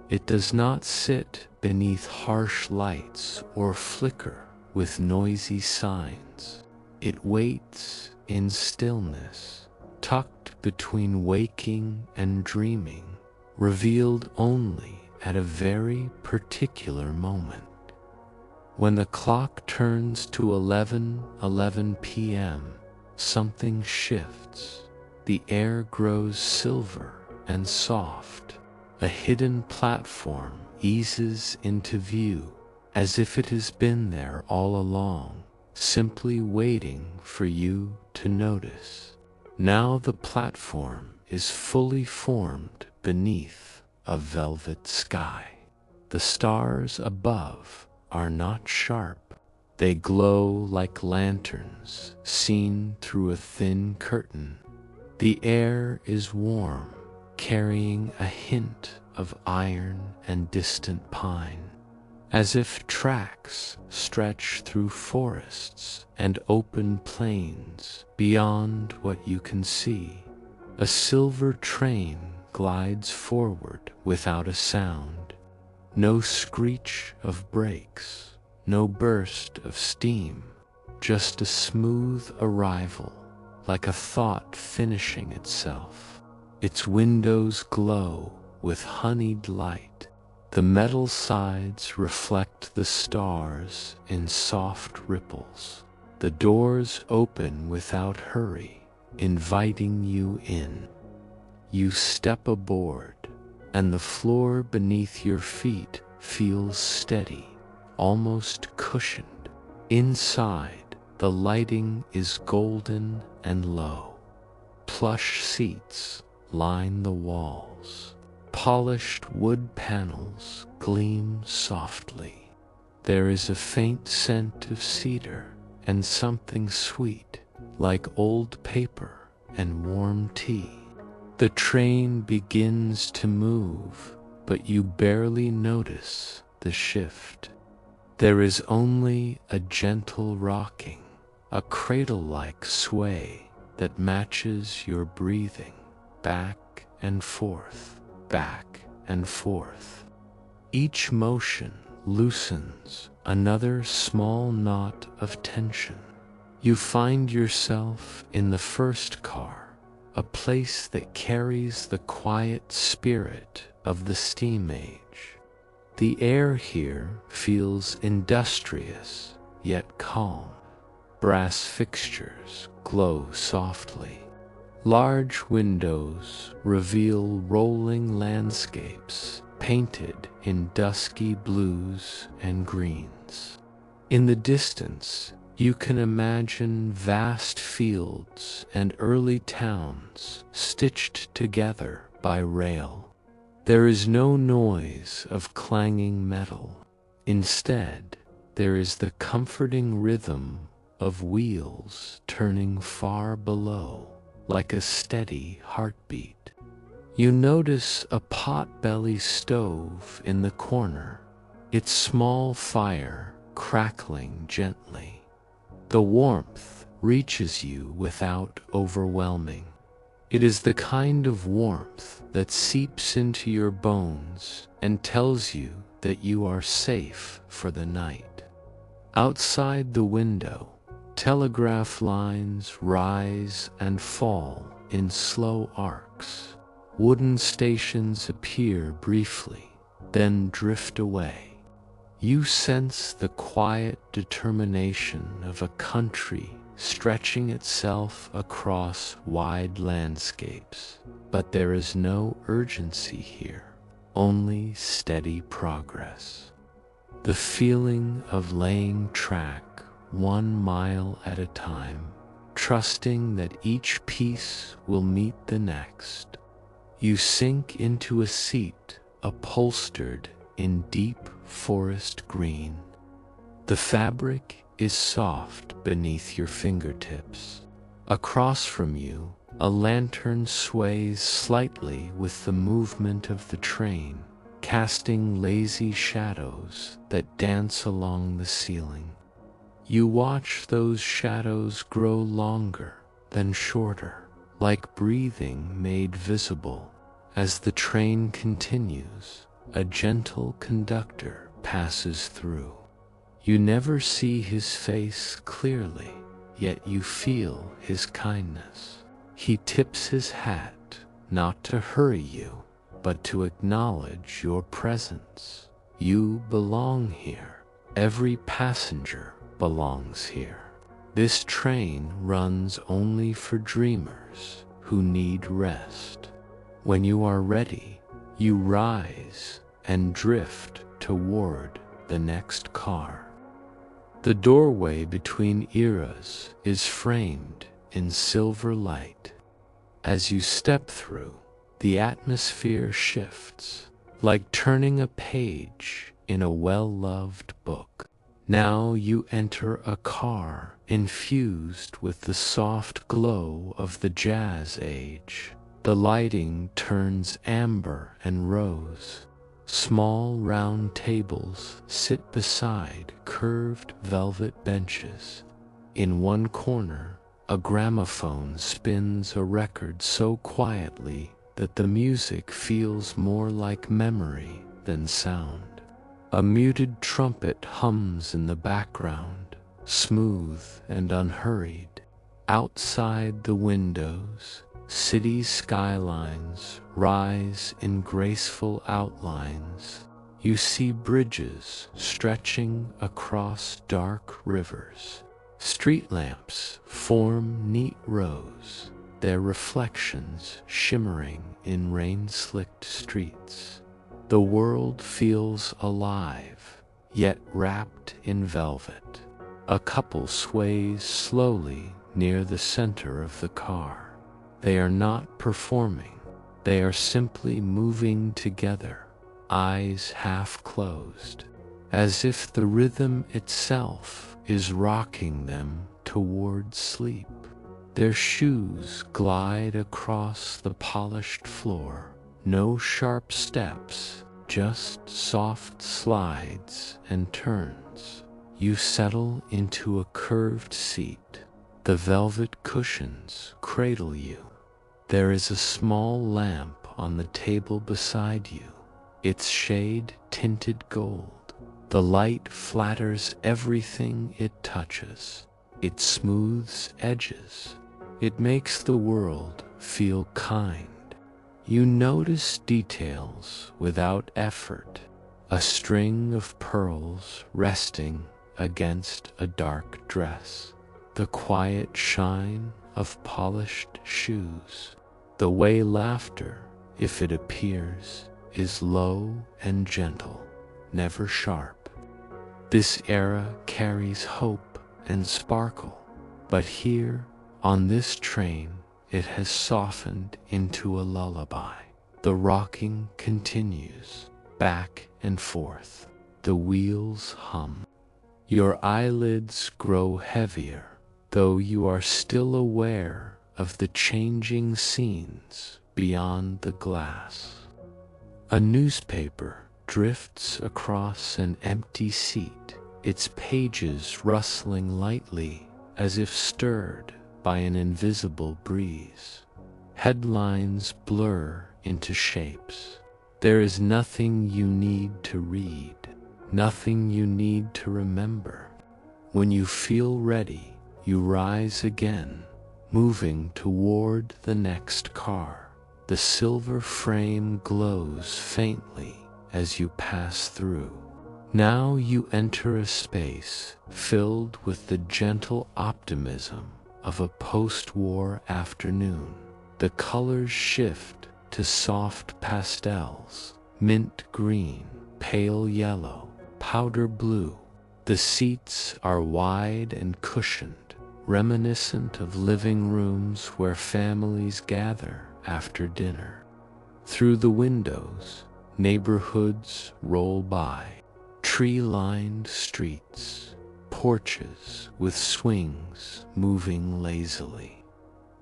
It does not sit beneath harsh lights or flicker with noisy signs. It waits in stillness, tucked between waking and dreaming, revealed only at a very particular moment. When the clock turns to 11:11 p.m., something shifts. The air grows silver and soft. A hidden platform eases into view, as if it has been there all along, simply waiting for you to notice. Now the platform is fully formed beneath a velvet sky. The stars above are not sharp. They glow like lanterns seen through a thin curtain. The air is warm, carrying a hint of iron and distant pine, as if tracks stretch through forests and open plains beyond what you can see. A silver train glides forward without a sound. No screech of brakes, no burst of steam, just a smooth arrival, like a thought finishing itself. Its windows glow with honeyed light. The metal sides reflect the stars in soft ripples. The doors open without hurry, inviting you in. You step aboard, and the floor beneath your feet feels steady, almost cushioned. Inside, the lighting is golden and low. Plush seats line the walls. Polished wood panels gleam softly. There is a faint scent of cedar and something sweet, like old paper and warm tea. The train begins to move, but you barely notice the shift. There is only a gentle rocking, a cradle-like sway that matches your breathing, back and forth, back and forth. Each motion loosens another small knot of tension. You find yourself in the first car, a place that carries the quiet spirit of the steam age. The air here feels industrious yet calm. Brass fixtures glow softly. Large windows reveal rolling landscapes painted in dusky blues and greens. In the distance, you can imagine vast fields and early towns stitched together by rail. There is no noise of clanging metal. Instead, there is the comforting rhythm of wheels turning far below, like a steady heartbeat. You notice a pot-belly stove in the corner, its small fire crackling gently. The warmth reaches you without overwhelming. It is the kind of warmth that seeps into your bones and tells you that you are safe for the night. Outside the window, telegraph lines rise and fall in slow arcs. Wooden stations appear briefly, then drift away. You sense the quiet determination of a country stretching itself across wide landscapes. But there is no urgency here, only steady progress. The feeling of laying track 1 mile at a time, trusting that each piece will meet the next. You sink into a seat upholstered in deep forest green. The fabric is soft beneath your fingertips. Across from you, A lantern sways slightly with the movement of the train, casting lazy shadows that dance along the ceiling. You watch those shadows grow longer, then shorter, like breathing made visible. As the train continues, a gentle conductor passes through. You never see his face clearly, yet you feel his kindness. He tips his hat, not to hurry you, but to acknowledge your presence. You belong here. Every passenger belongs here. This train runs only for dreamers who need rest. When you are ready, you rise and drift toward the next car. The doorway between eras is framed in silver light. As you step through, the atmosphere shifts, like turning a page in a well-loved book. Now you enter a car infused with the soft glow of the jazz age. The lighting turns amber and rose. Small round tables sit beside curved velvet benches. In one corner, a gramophone spins a record so quietly that the music feels more like memory than sound. A muted trumpet hums in the background, smooth and unhurried. Outside the windows, city skylines rise in graceful outlines. You see bridges stretching across dark rivers. Street lamps form neat rows, their reflections shimmering in rain-slicked streets. The world feels alive, yet wrapped in velvet. A couple sways slowly near the center of the car. They are not performing, they are simply moving together, eyes half closed, as if the rhythm itself is rocking them toward sleep. Their shoes glide across the polished floor, no sharp steps, just soft slides and turns. You settle into a curved seat. The velvet cushions cradle you. There is a small lamp on the table beside you, its shade tinted gold. The light flatters everything it touches. It smooths edges. It makes the world feel kind. You notice details without effort. A string of pearls resting against a dark dress. The quiet shine of polished shoes. The way laughter, if it appears, is low and gentle, never sharp. This era carries hope and sparkle, but here, on this train, it has softened into a lullaby. The rocking continues, back and forth. The wheels hum. Your eyelids grow heavier, though you are still aware of the changing scenes beyond the glass. A newspaper drifts across an empty seat, its pages rustling lightly as if stirred by an invisible breeze. Headlines blur into shapes. There is nothing you need to read, nothing you need to remember. When you feel ready, you rise again, moving toward the next car. The silver frame glows faintly as you pass through. Now you enter a space filled with the gentle optimism of a post-war afternoon. The colors shift to soft pastels, mint green, pale yellow, powder blue. The seats are wide and cushioned, reminiscent of living rooms where families gather after dinner. Through the windows, neighborhoods roll by, tree-lined streets, porches with swings moving lazily.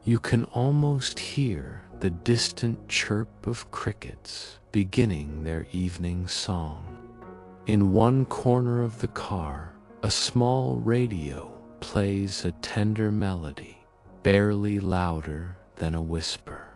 You can almost hear the distant chirp of crickets beginning their evening song. In one corner of the car, a small radio plays a tender melody, barely louder than a whisper.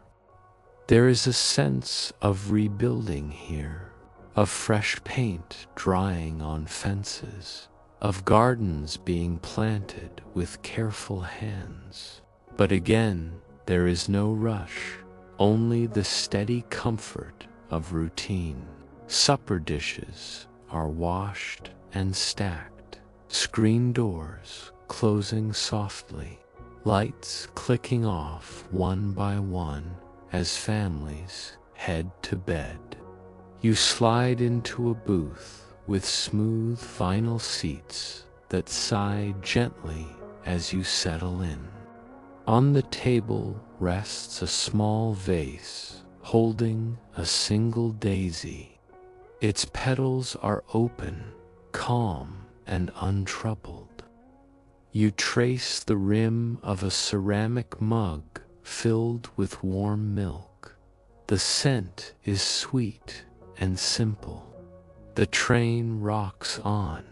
There is a sense of rebuilding here, of fresh paint drying on fences, of gardens being planted with careful hands. But again, there is no rush, only the steady comfort of routine. Supper dishes are washed and stacked, screen doors closing softly, lights clicking off one by one as families head to bed. You slide into a booth with smooth vinyl seats that sigh gently as you settle in. On the table rests a small vase holding a single daisy. Its petals are open, calm, and untroubled. You trace the rim of a ceramic mug filled with warm milk. The scent is sweet and simple. The train rocks on.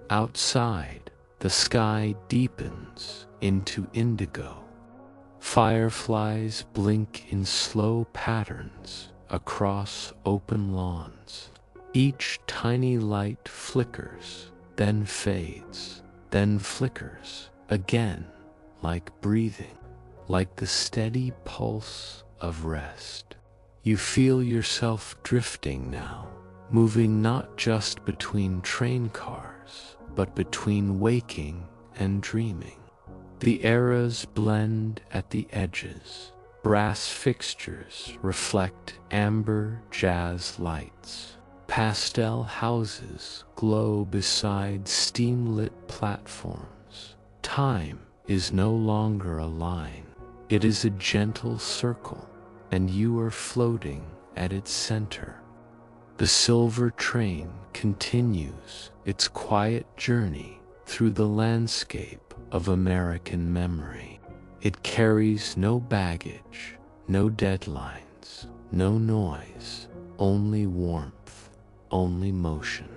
Outside, the sky deepens into indigo. Fireflies blink in slow patterns across open lawns. Each tiny light flickers, then fades, then flickers again, like breathing, like the steady pulse of rest. You feel yourself drifting now, moving not just between train cars, but between waking and dreaming. The eras blend at the edges. Brass fixtures reflect amber jazz lights. Pastel houses glow beside steam-lit platforms. Time is no longer a line. It is a gentle circle, and you are floating at its center. The silver train continues its quiet journey through the landscape of American memory. It carries no baggage, no deadlines, no noise, only warmth, only motion,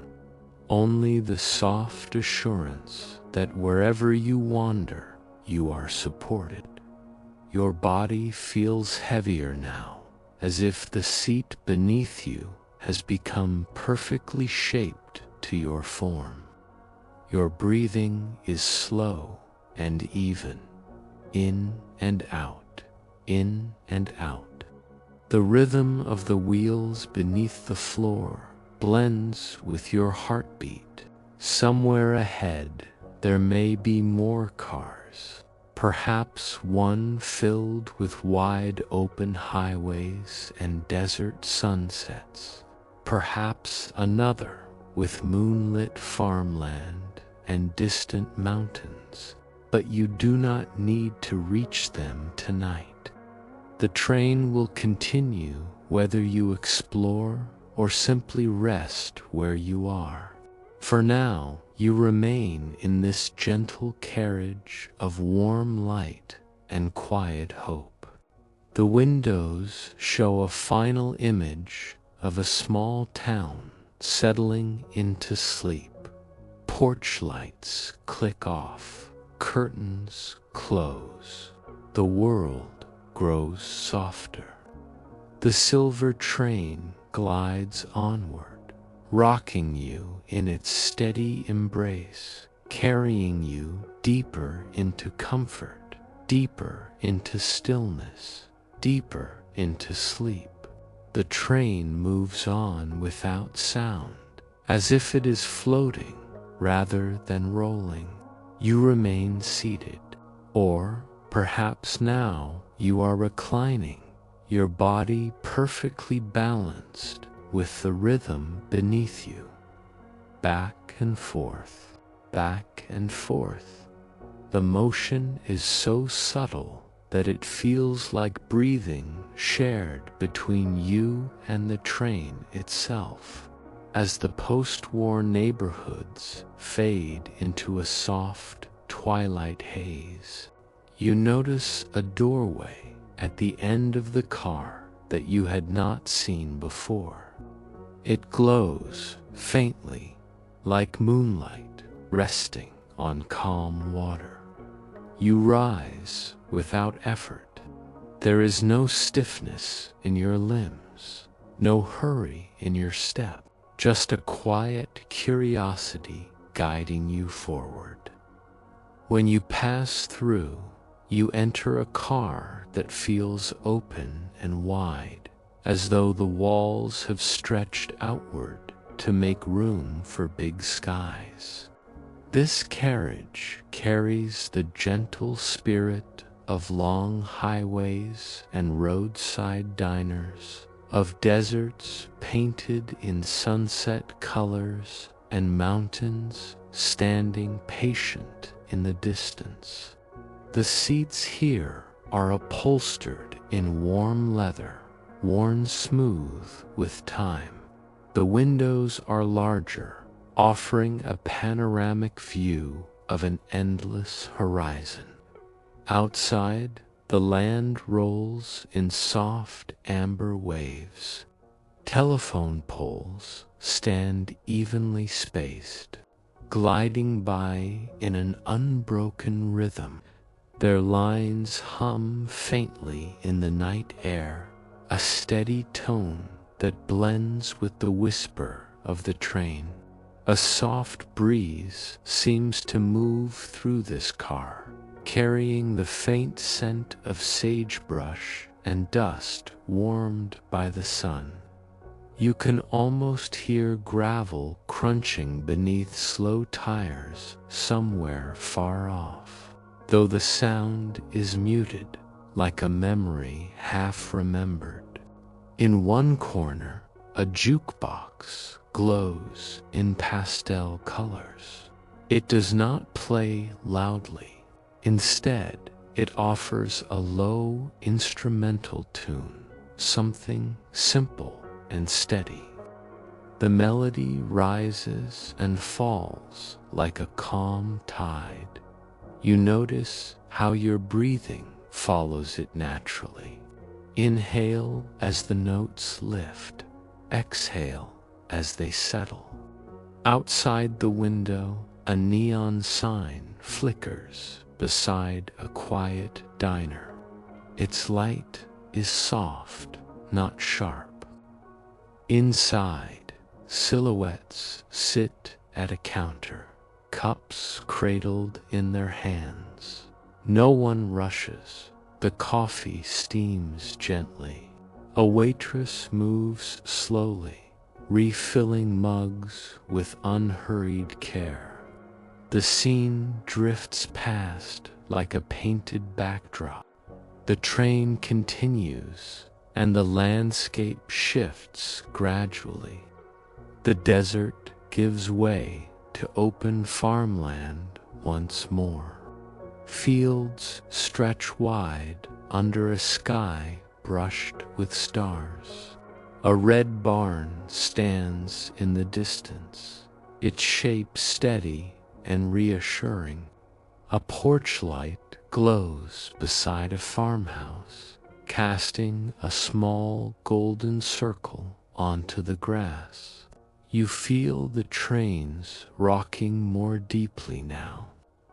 only the soft assurance that wherever you wander, you are supported. Your body feels heavier now, as if the seat beneath you has become perfectly shaped to your form. Your breathing is slow and even, in and out, in and out. The rhythm of the wheels beneath the floor blends with your heartbeat. Somewhere ahead, there may be more cars, perhaps one filled with wide open highways and desert sunsets, perhaps another with moonlit farmland and distant mountains, but you do not need to reach them tonight. The train will continue whether you explore or simply rest where you are. For now, you remain in this gentle carriage of warm light and quiet hope. The windows show a final image of a small town settling into sleep. Porch lights click off, curtains close. The world grows softer. The silver train glides onward, rocking you in its steady embrace, carrying you deeper into comfort, deeper into stillness, deeper into sleep. The train moves on without sound, as if it is floating rather than rolling. You remain seated, or perhaps now you are reclining, your body perfectly balanced with the rhythm beneath you. Back and forth, back and forth. The motion is so subtle that it feels like breathing shared between you and the train itself. As the post-war neighborhoods fade into a soft twilight haze, You notice a doorway at the end of the car that you had not seen before. It glows faintly, like moonlight resting on calm water. You rise without effort. There is no stiffness in your limbs, no hurry in your step, just a quiet curiosity guiding you forward. When you pass through, you enter a car that feels open and wide, as though the walls have stretched outward to make room for big skies. This carriage carries the gentle spirit of long highways and roadside diners, of deserts painted in sunset colors and mountains standing patient in the distance. The seats here are upholstered in warm leather, worn smooth with time. The windows are larger, offering a panoramic view of an endless horizon. Outside, the land rolls in soft amber waves. Telephone poles stand evenly spaced, gliding by in an unbroken rhythm. Their lines hum faintly in the night air, a steady tone that blends with the whisper of the train. A soft breeze seems to move through this car, carrying the faint scent of sagebrush and dust warmed by the sun. You can almost hear gravel crunching beneath slow tires somewhere far off, though the sound is muted, like a memory half remembered. In one corner, a jukebox glows in pastel colors. It does not play loudly. Instead, it offers a low instrumental tune, something simple and steady. The melody rises and falls like a calm tide. You notice how your breathing follows it naturally. Inhale as the notes lift, exhale as they settle. Outside the window, a neon sign flickers beside a quiet diner. Its light is soft, not sharp. Inside, silhouettes sit at a counter, cups cradled in their hands. No one rushes. The coffee steams gently. A waitress moves slowly, refilling mugs with unhurried care. The scene drifts past like a painted backdrop. The train continues, and the landscape shifts gradually. The desert gives way to open farmland once more. Fields stretch wide under a sky brushed with stars. A red barn stands in the distance, its shape steady and reassuring. A porch light glows beside a farmhouse, casting a small golden circle onto the grass. You feel the trains rocking more deeply now.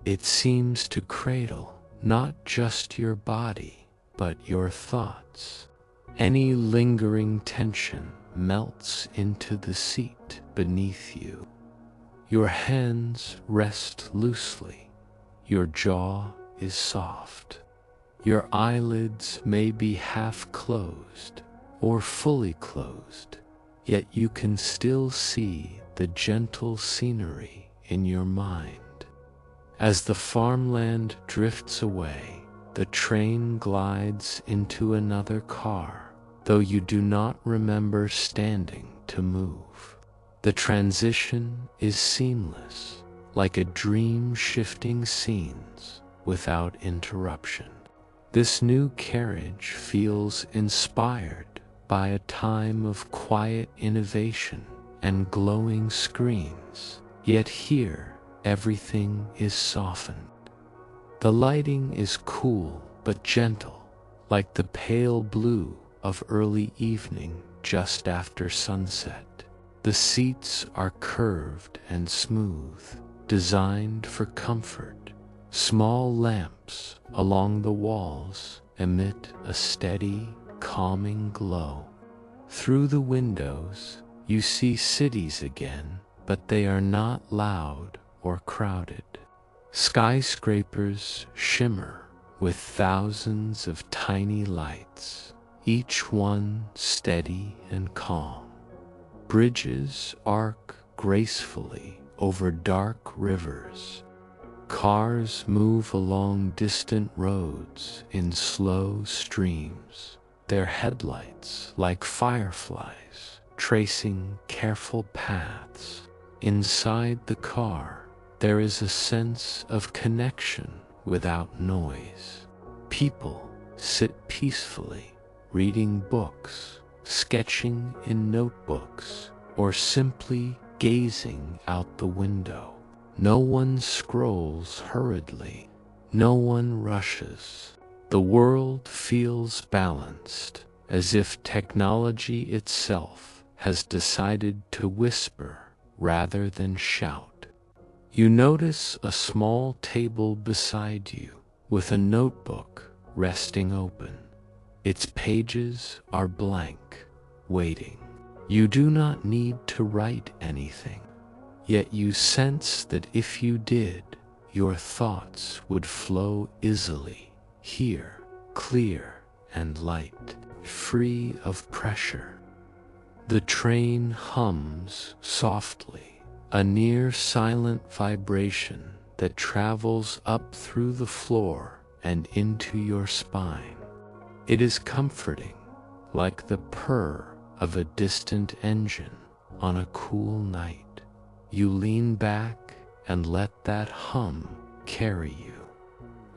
It seems to cradle not just your body, but your thoughts. Any lingering tension melts into the seat beneath you. Your hands rest loosely. Your jaw is soft. Your eyelids may be half closed or fully closed, yet you can still see the gentle scenery in your mind. As the farmland drifts away, the train glides into another car, though you do not remember standing to move. The transition is seamless, like a dream shifting scenes without interruption. This new carriage feels inspired by a time of quiet innovation and glowing screens, yet here everything is softened. The lighting is cool but gentle, like the pale blue of early evening just after sunset. The seats are curved and smooth, designed for comfort. Small lamps along the walls emit a steady, calming glow. Through the windows, you see cities again, but they are not loud or crowded. Skyscrapers shimmer with thousands of tiny lights, each one steady and calm. Bridges arc gracefully over dark rivers. Cars move along distant roads in slow streams, their headlights like fireflies tracing careful paths. Inside the car, there is a sense of connection without noise. People sit peacefully, reading books, sketching in notebooks, or simply gazing out the window. No one scrolls hurriedly. No one rushes. The world feels balanced, as if technology itself has decided to whisper rather than shout. You notice a small table beside you with a notebook resting open. Its pages are blank, waiting. You do not need to write anything, yet you sense that if you did, your thoughts would flow easily, here, clear and light, free of pressure. The train hums softly, a near silent vibration that travels up through the floor and into your spine. It is comforting, like the purr of a distant engine on a cool night. You lean back and let that hum carry you.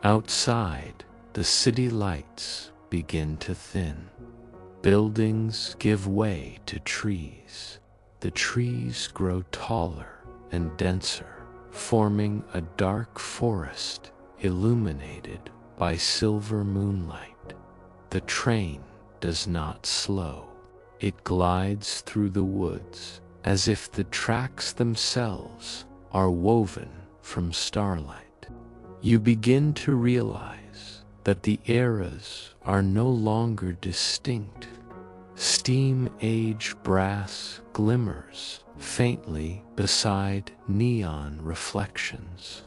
Outside, the city lights begin to thin. Buildings give way to trees. The trees grow taller and denser, forming a dark forest illuminated by silver moonlight. The train does not slow. It glides through the woods as if the tracks themselves are woven from starlight. You begin to realize that the eras are no longer distinct. Steam-age brass glimmers faintly beside neon reflections.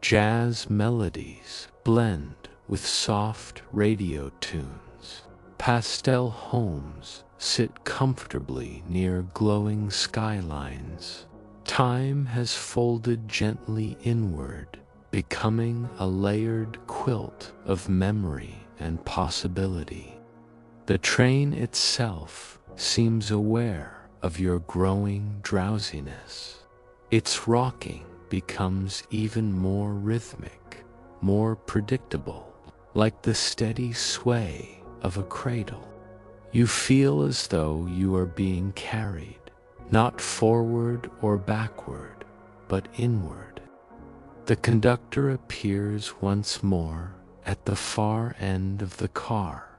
Jazz melodies blend with soft radio tunes. Pastel homes sit comfortably near glowing skylines. Time has folded gently inward, becoming a layered quilt of memory and possibility. The train itself seems aware of your growing drowsiness. Its rocking becomes even more rhythmic, more predictable, like the steady sway of a cradle. You feel as though you are being carried, not forward or backward, but inward. The conductor appears once more at the far end of the car.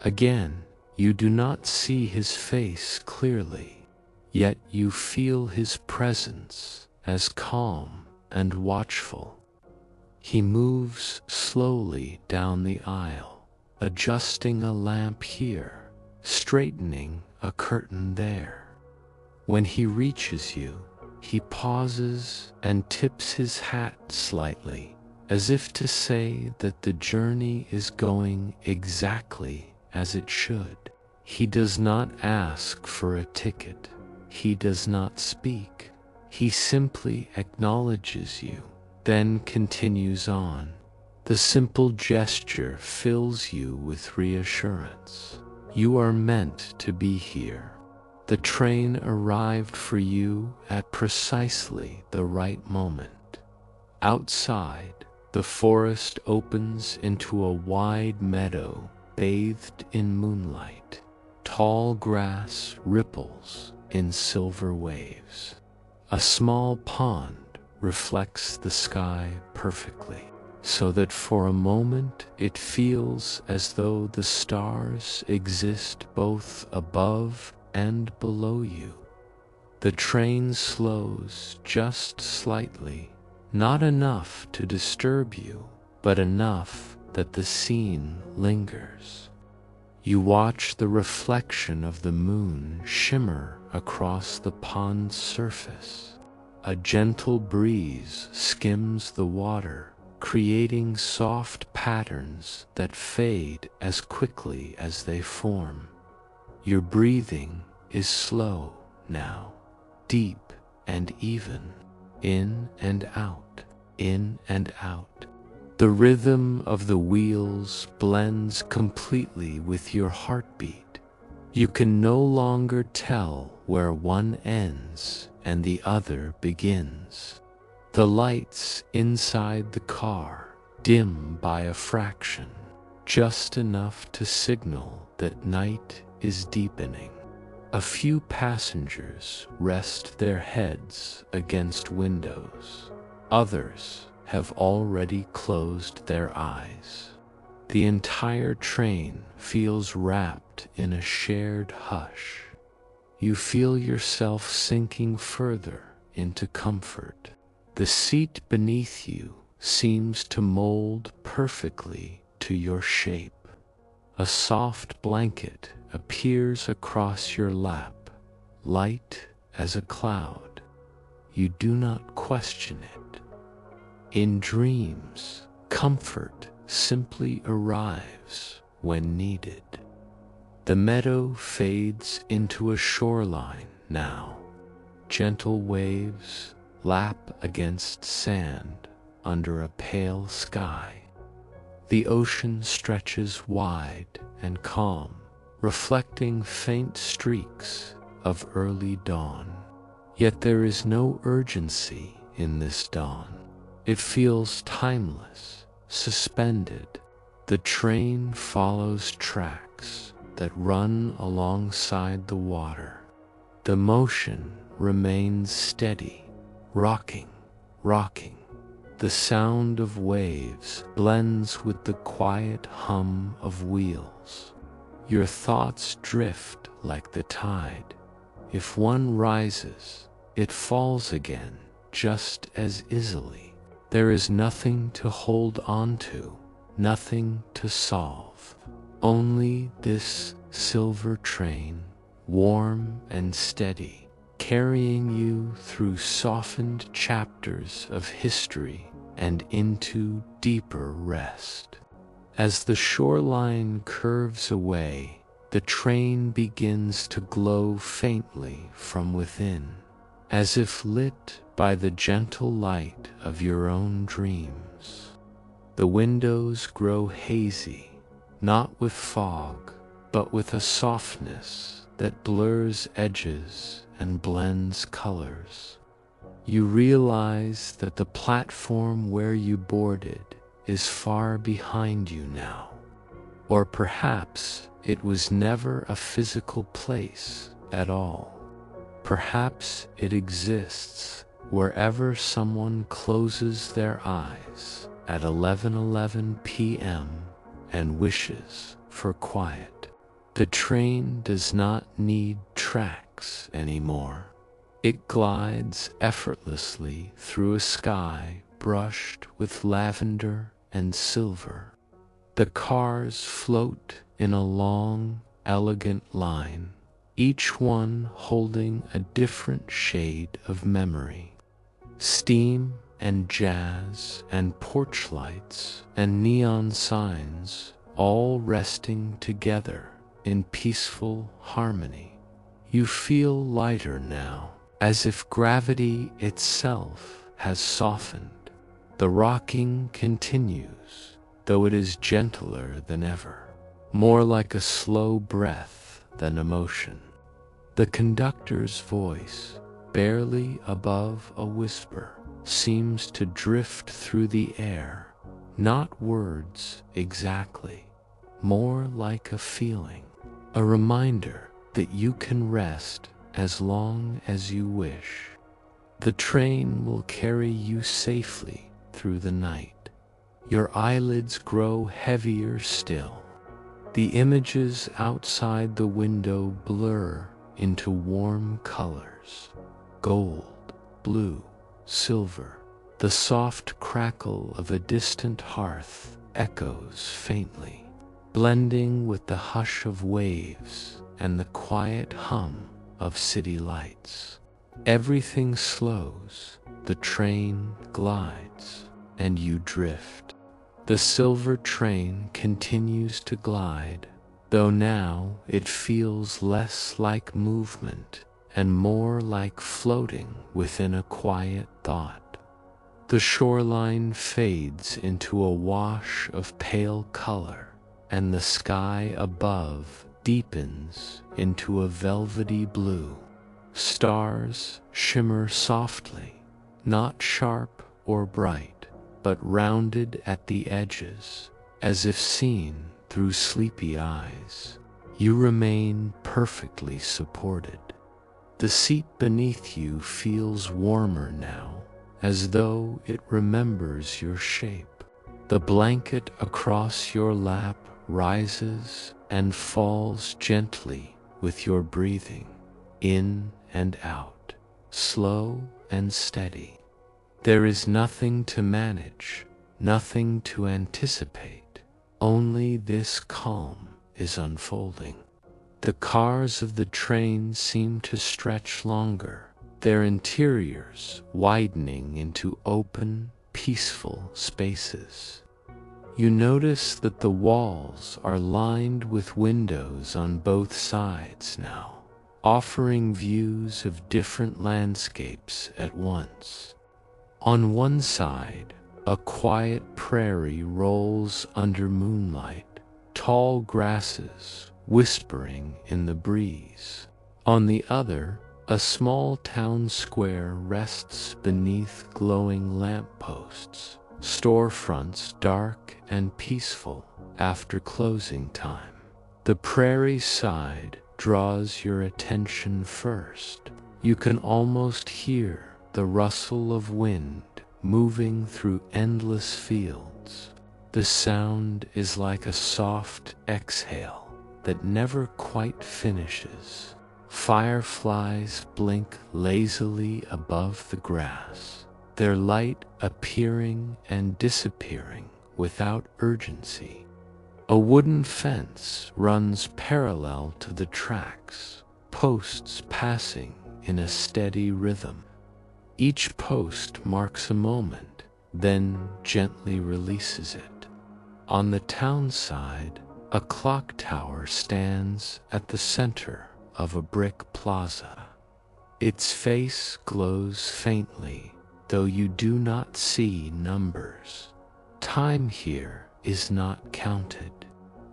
Again, you do not see his face clearly, yet you feel his presence as calm and watchful. He moves slowly down the aisle, adjusting a lamp here, straightening a curtain there. When he reaches you, he pauses and tips his hat slightly, as if to say that the journey is going exactly as it should. He does not ask for a ticket. He does not speak. He simply acknowledges you, then continues on. The simple gesture fills you with reassurance. You are meant to be here. The train arrived for you at precisely the right moment. Outside, the forest opens into a wide meadow bathed in moonlight. Tall grass ripples in silver waves. A small pond reflects the sky perfectly. so that for a moment it feels as though the stars exist both above and below you. The train slows just slightly, not enough to disturb you, but enough that the scene lingers. You watch the reflection of the moon shimmer across the pond's surface. A gentle breeze skims the water, creating soft patterns that fade as quickly as they form. Your breathing is slow now, deep and even, in and out, in and out. The rhythm of the wheels blends completely with your heartbeat. You can no longer tell where one ends and the other begins. The lights inside the car dim by a fraction, just enough to signal that night is deepening. A few passengers rest their heads against windows. Others have already closed their eyes. The entire train feels wrapped in a shared hush. You feel yourself sinking further into comfort. The seat beneath you seems to mold perfectly to your shape. A soft blanket appears across your lap, light as a cloud. You do not question it. In dreams, comfort simply arrives when needed. The meadow fades into a shoreline now. Gentle waves lap against sand under a pale sky. The ocean stretches wide and calm, reflecting faint streaks of early dawn. Yet there is no urgency in this dawn. It feels timeless, suspended. The train follows tracks that run alongside the water. The motion remains steady, rocking, rocking. The sound of waves blends with the quiet hum of wheels. Your thoughts drift like the tide. If one rises, it falls again just as easily. There is nothing to hold on to, nothing to solve. Only this silver train, warm and steady, carrying you through softened chapters of history and into deeper rest. As the shoreline curves away, the train begins to glow faintly from within, as if lit by the gentle light of your own dreams. The windows grow hazy, not with fog, but with a softness that blurs edges and blends colors. You realize that the platform where you boarded is far behind you now. Or perhaps it was never a physical place at all. Perhaps it exists wherever someone closes their eyes at 11:11 p.m. and wishes for quiet. The train does not need tracks anymore. It glides effortlessly through a sky brushed with lavender and silver. The cars float in a long, elegant line, each one holding a different shade of memory. Steam and jazz and porch lights and neon signs all resting together in peaceful harmony. You feel lighter now, as if gravity itself has softened. The rocking continues, though it is gentler than ever, more like a slow breath than emotion. The conductor's voice, barely above a whisper, seems to drift through the air, not words exactly, more like a feeling, a reminder that you can rest as long as you wish. The train will carry you safely through the night. Your eyelids grow heavier still. The images outside the window blur into warm colors: gold, blue, silver. The soft crackle of a distant hearth echoes faintly, blending with the hush of waves and the quiet hum of city lights. Everything slows, the train glides, and you drift. The silver train continues to glide, though now it feels less like movement and more like floating within a quiet thought. The shoreline fades into a wash of pale color, and the sky above deepens into a velvety blue. Stars shimmer softly, not sharp or bright, but rounded at the edges, as if seen through sleepy eyes. You remain perfectly supported. The seat beneath you feels warmer now, as though it remembers your shape. The blanket across your lap rises and falls gently with your breathing, in and out, slow and steady. There is nothing to manage, nothing to anticipate, only this calm is unfolding. The cars of the train seem to stretch longer, their interiors widening into open, peaceful spaces. You notice that the walls are lined with windows on both sides now, offering views of different landscapes at once. On one side, a quiet prairie rolls under moonlight, tall grasses whispering in the breeze. On the other, a small town square rests beneath glowing lampposts, storefronts dark and peaceful after closing time. The prairie side draws your attention first. You can almost hear the rustle of wind moving through endless fields. The sound is like a soft exhale that never quite finishes. Fireflies blink lazily above the grass, their light appearing and disappearing without urgency. A wooden fence runs parallel to the tracks, posts passing in a steady rhythm. Each post marks a moment, then gently releases it. On the town side, a clock tower stands at the center of a brick plaza. Its face glows faintly, though you do not see numbers. Time here is not counted,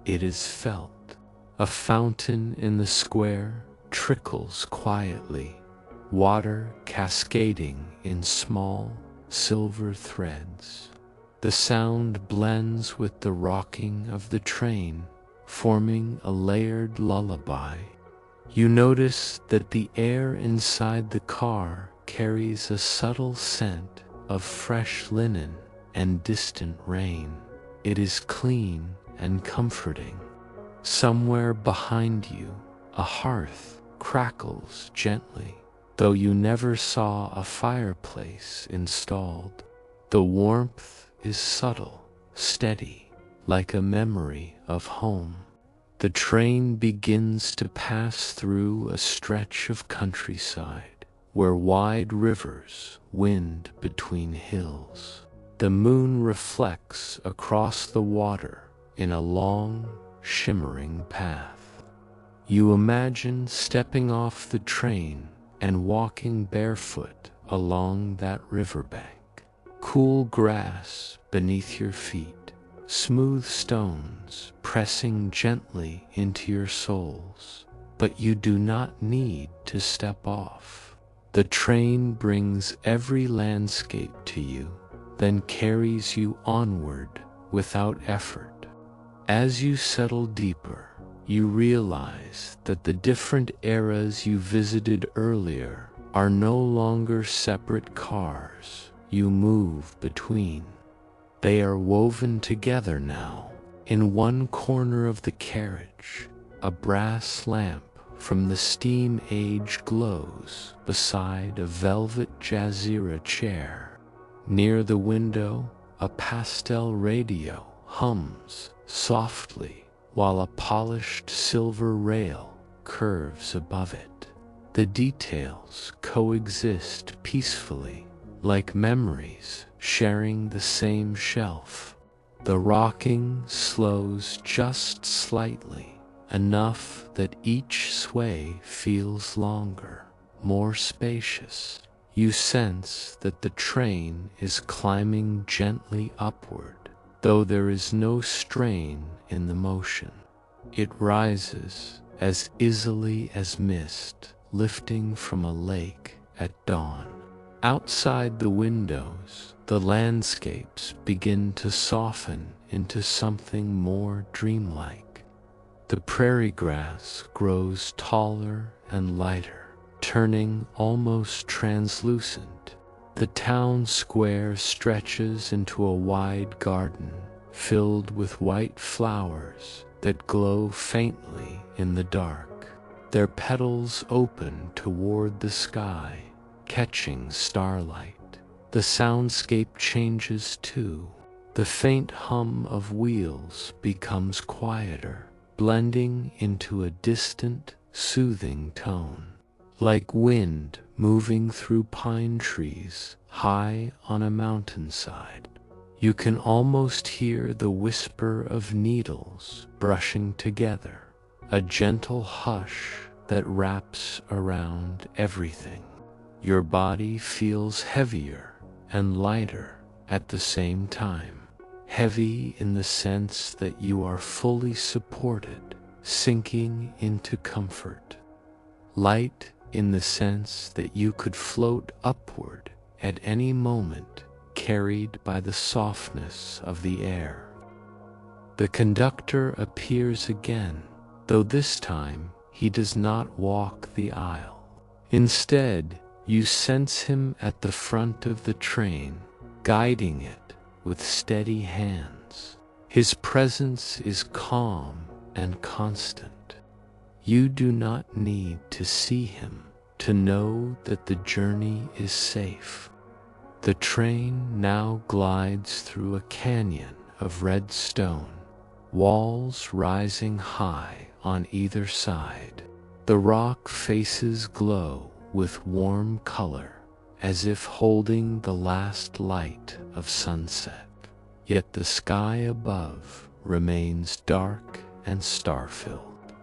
it is felt. A fountain in the square trickles quietly, water cascading in small silver threads. The sound blends with the rocking of the train, forming a layered lullaby. You notice that the air inside the car carries a subtle scent of fresh linen and distant rain. It is clean and comforting. Somewhere behind you, a hearth crackles gently, though you never saw a fireplace installed. The warmth is subtle, steady, like a memory of home. The train begins to pass through a stretch of countryside, where wide rivers wind between hills. The moon reflects across the water in a long, shimmering path. You imagine stepping off the train and walking barefoot along that riverbank. Cool grass beneath your feet, smooth stones pressing gently into your soles, but you do not need to step off. The train brings every landscape to you, then carries you onward without effort. As you settle deeper, you realize that the different eras you visited earlier are no longer separate cars you move between. They are woven together now. In one corner of the carriage, a brass lamp from the steam age glows beside a velvet jazeera chair. Near the window, a pastel radio hums softly while a polished silver rail curves above it. The details coexist peacefully, like memories sharing the same shelf. The rocking slows just slightly, enough that each sway feels longer, more spacious. You sense that the train is climbing gently upward, though there is no strain in the motion. It rises as easily as mist lifting from a lake at dawn. Outside the windows, the landscapes begin to soften into something more dreamlike. The prairie grass grows taller and lighter, turning almost translucent. The town square stretches into a wide garden filled with white flowers that glow faintly in the dark. Their petals open toward the sky, catching starlight. The soundscape changes too. The faint hum of wheels becomes quieter, blending into a distant, soothing tone. Like wind moving through pine trees high on a mountainside. You can almost hear the whisper of needles brushing together, a gentle hush that wraps around everything. Your body feels heavier and lighter at the same time. Heavy in the sense that you are fully supported, sinking into comfort. Light in the sense that you could float upward at any moment, carried by the softness of the air. The conductor appears again, though this time he does not walk the aisle. Instead, you sense him at the front of the train, guiding it with steady hands. His presence is calm and constant. You do not need to see him to know that the journey is safe. The train now glides through a canyon of red stone, walls rising high on either side. The rock faces glow with warm color, as if holding the last light of sunset. Yet the sky above remains dark and star-filled.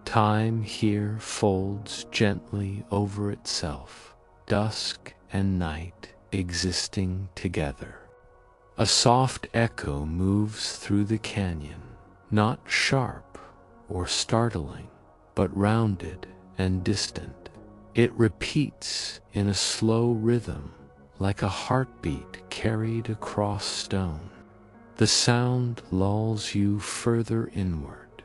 Time here folds gently over itself, dusk and night existing together. A soft echo moves through the canyon, not sharp or startling, but rounded and distant. It repeats in a slow rhythm, like a heartbeat carried across stone. The sound lulls you further inward.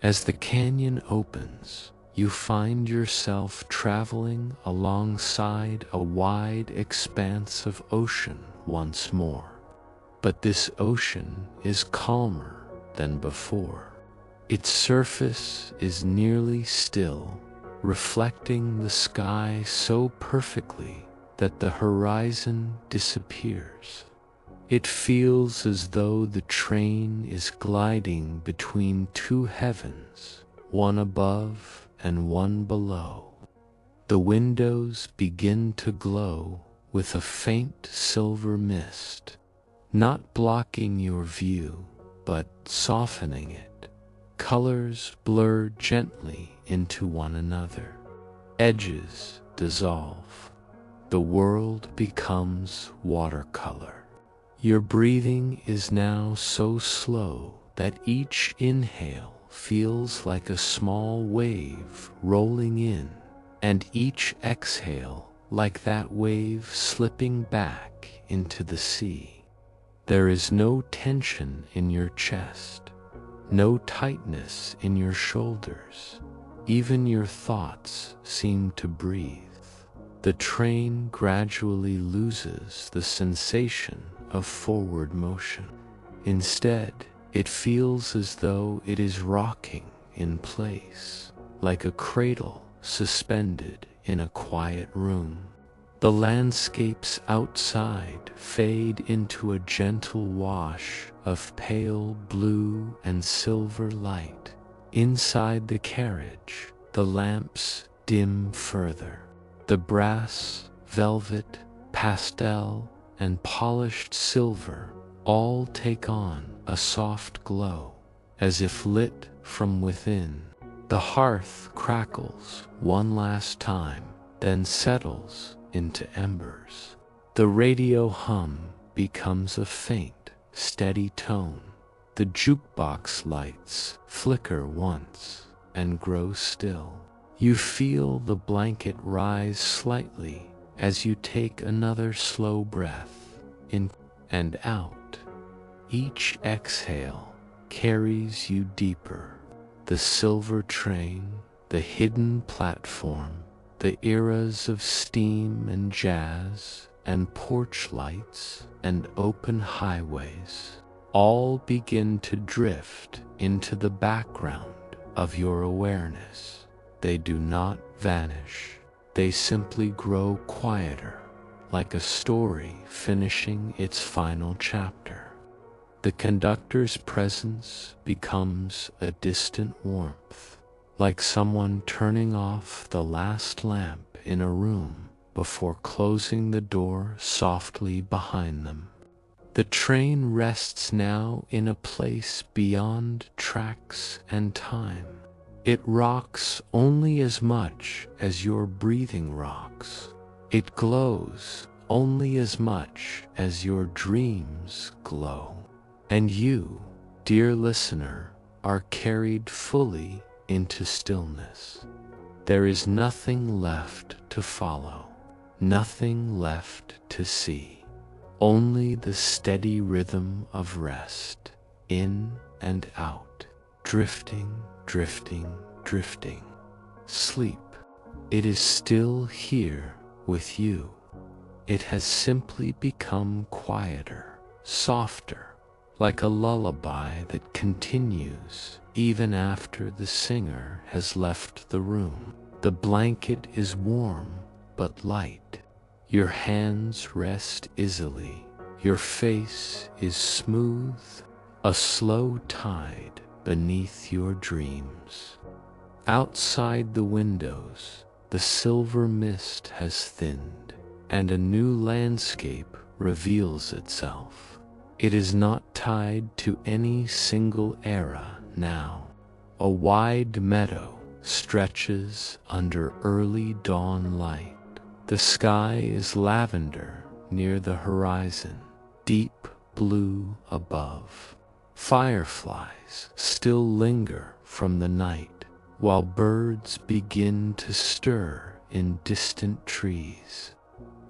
As the canyon opens, you find yourself traveling alongside a wide expanse of ocean once more. But this ocean is calmer than before. Its surface is nearly still, reflecting the sky so perfectly that the horizon disappears. It feels as though the train is gliding between two heavens, one above and one below. The windows begin to glow with a faint silver mist, not blocking your view, but softening it. Colors blur gently into one another. Edges dissolve. The world becomes watercolor. Your breathing is now so slow that each inhale feels like a small wave rolling in, and each exhale like that wave slipping back into the sea. There is no tension in your chest, no tightness in your shoulders. Even your thoughts seem to breathe. The train gradually loses the sensation of forward motion. Instead, it feels as though it is rocking in place, like a cradle suspended in a quiet room. The landscapes outside fade into a gentle wash of pale blue and silver light. Inside the carriage, the lamps dim further. The brass, velvet, pastel, and polished silver all take on a soft glow, as if lit from within. The hearth crackles one last time, then settles into embers. The radio hum becomes a faint, steady tone. The jukebox lights flicker once and grow still. You feel the blanket rise slightly as you take another slow breath in and out. Each exhale carries you deeper. The silver train, the hidden platform, the eras of steam and jazz and porch lights and open highways all begin to drift into the background of your awareness. They do not vanish. They simply grow quieter, like a story finishing its final chapter. The conductor's presence becomes a distant warmth, like someone turning off the last lamp in a room before closing the door softly behind them. The train rests now in a place beyond tracks and time. It rocks only as much as your breathing rocks. It glows only as much as your dreams glow. And you, dear listener, are carried fully into stillness. There is nothing left to follow, nothing left to see, only the steady rhythm of rest, in and out, drifting, drifting, drifting. Sleep, it is still here with you. It has simply become quieter, softer, like a lullaby that continues even after the singer has left the room. The blanket is warm but light. Your hands rest easily. Your face is smooth, a slow tide beneath your dreams. Outside the windows, the silver mist has thinned, and a new landscape reveals itself. It is not tied to any single era now. A wide meadow stretches under early dawn light. The sky is lavender near the horizon, deep blue above. Fireflies still linger from the night, while birds begin to stir in distant trees.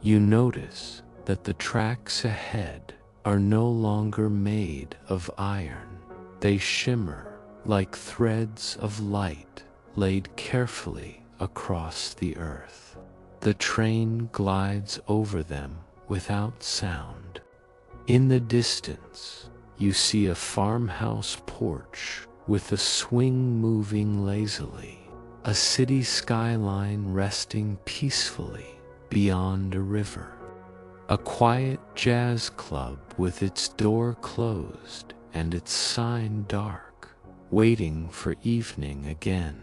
You notice that the tracks ahead are no longer made of iron. They shimmer like threads of light laid carefully across the earth. The train glides over them without sound. In the distance, you see a farmhouse porch with a swing moving lazily, a city skyline resting peacefully beyond a river. A quiet jazz club with its door closed and its sign dark, waiting for evening again.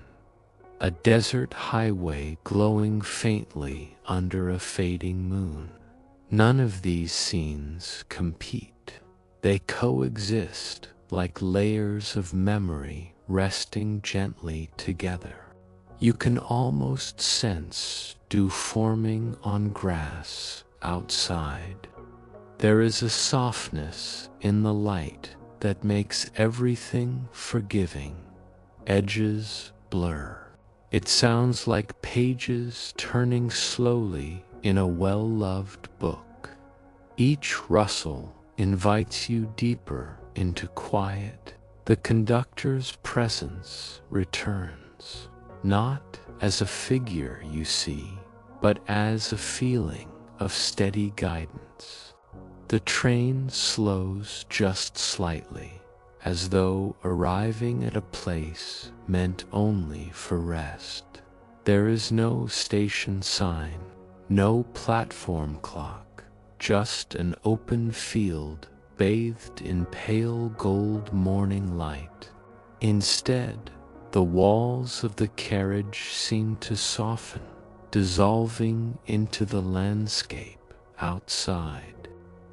A desert highway glowing faintly under a fading moon. None of these scenes compete. They coexist like layers of memory resting gently together. You can almost sense dew forming on grass outside. There is a softness in the light that makes everything forgiving. Edges blur. It sounds like pages turning slowly in a well-loved book. Each rustle invites you deeper into quiet. The conductor's presence returns, not as a figure you see, but as a feeling of steady guidance. The train slows just slightly, as though arriving at a place meant only for rest. There is no station sign, no platform clock, just an open field bathed in pale gold morning light. Instead, the walls of the carriage seem to soften, dissolving into the landscape outside.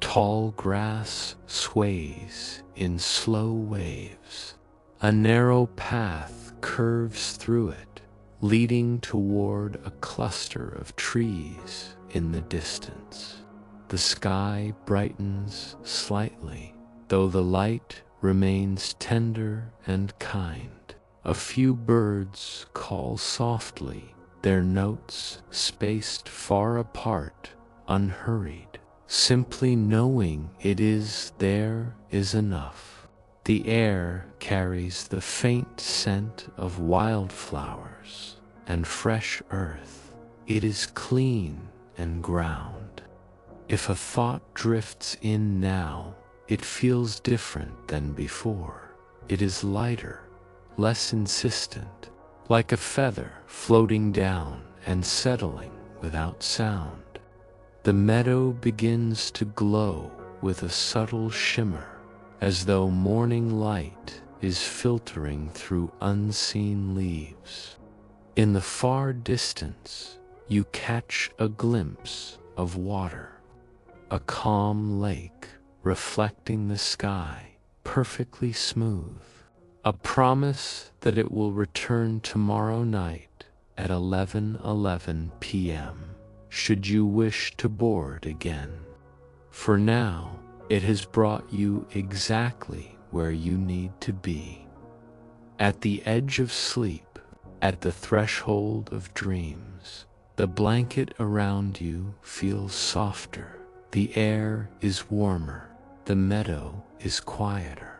Tall grass sways in slow waves. A narrow path curves through it, leading toward a cluster of trees in the distance. The sky brightens slightly, though the light remains tender and kind. A few birds call softly, their notes spaced far apart, unhurried. Simply knowing it is there is enough. The air carries the faint scent of wildflowers and fresh earth. It is clean and ground. If a thought drifts in now, it feels different than before. It is lighter, less insistent, like a feather floating down and settling without sound. The meadow begins to glow with a subtle shimmer, as though morning light is filtering through unseen leaves. In the far distance, you catch a glimpse of water, a calm lake reflecting the sky, perfectly smooth. A promise that it will return tomorrow night at 11:11 p.m. should you wish to board again. For now, it has brought you exactly where you need to be. At the edge of sleep, at the threshold of dreams, the blanket around you feels softer, the air is warmer, the meadow is quieter.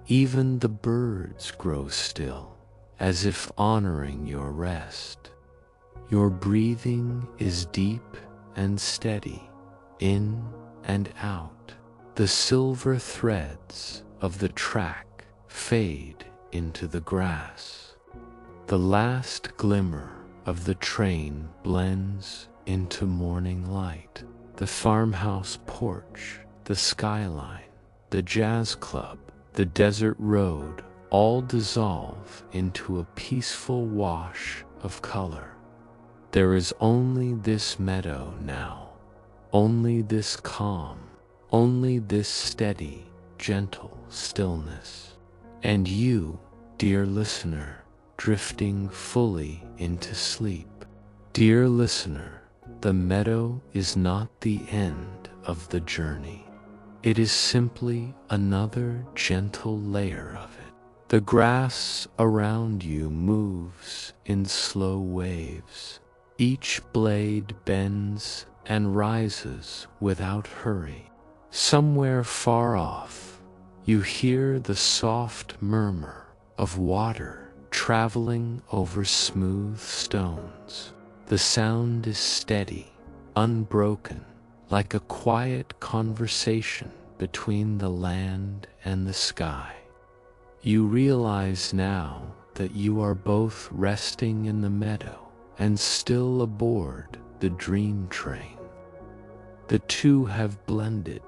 Even the birds grow still, as if honoring your rest. Your breathing is deep and steady, in and out. The silver threads of the track fade into the grass. The last glimmer of the train blends into morning light. The farmhouse porch, the skyline, the jazz club, the desert road all dissolve into a peaceful wash of color. There is only this meadow now, only this calm, only this steady, gentle stillness. And you, dear listener, drifting fully into sleep. Dear listener, the meadow is not the end of the journey. It is simply another gentle layer of it. The grass around you moves in slow waves. Each blade bends and rises without hurry. Somewhere far off, you hear the soft murmur of water traveling over smooth stones. The sound is steady, unbroken, like a quiet conversation between the land and the sky. You realize now that you are both resting in the meadow and still aboard the dream train. The two have blended.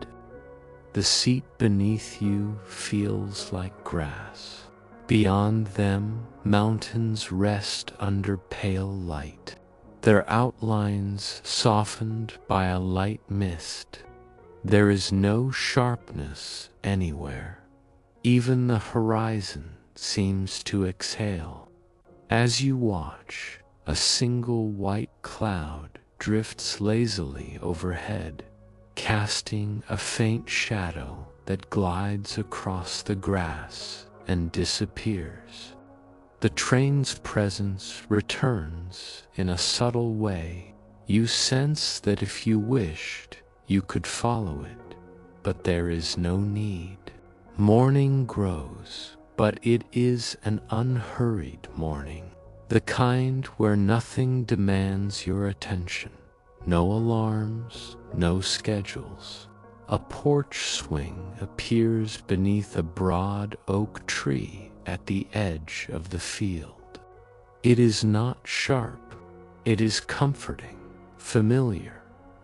The seat beneath you feels like grass. Beyond them, mountains rest under pale light, their outlines softened by a light mist. There is no sharpness anywhere. Even the horizon seems to exhale. As you watch, a single white cloud drifts lazily overhead, casting a faint shadow that glides across the grass and disappears. The train's presence returns in a subtle way. You sense that if you wished, you could follow it, but there is no need. Morning grows, but it is an unhurried morning, the kind where nothing demands your attention. No alarms, no schedules, A porch swing appears beneath a broad oak tree at the edge of the field. It is not sharp, it is comforting, familiar.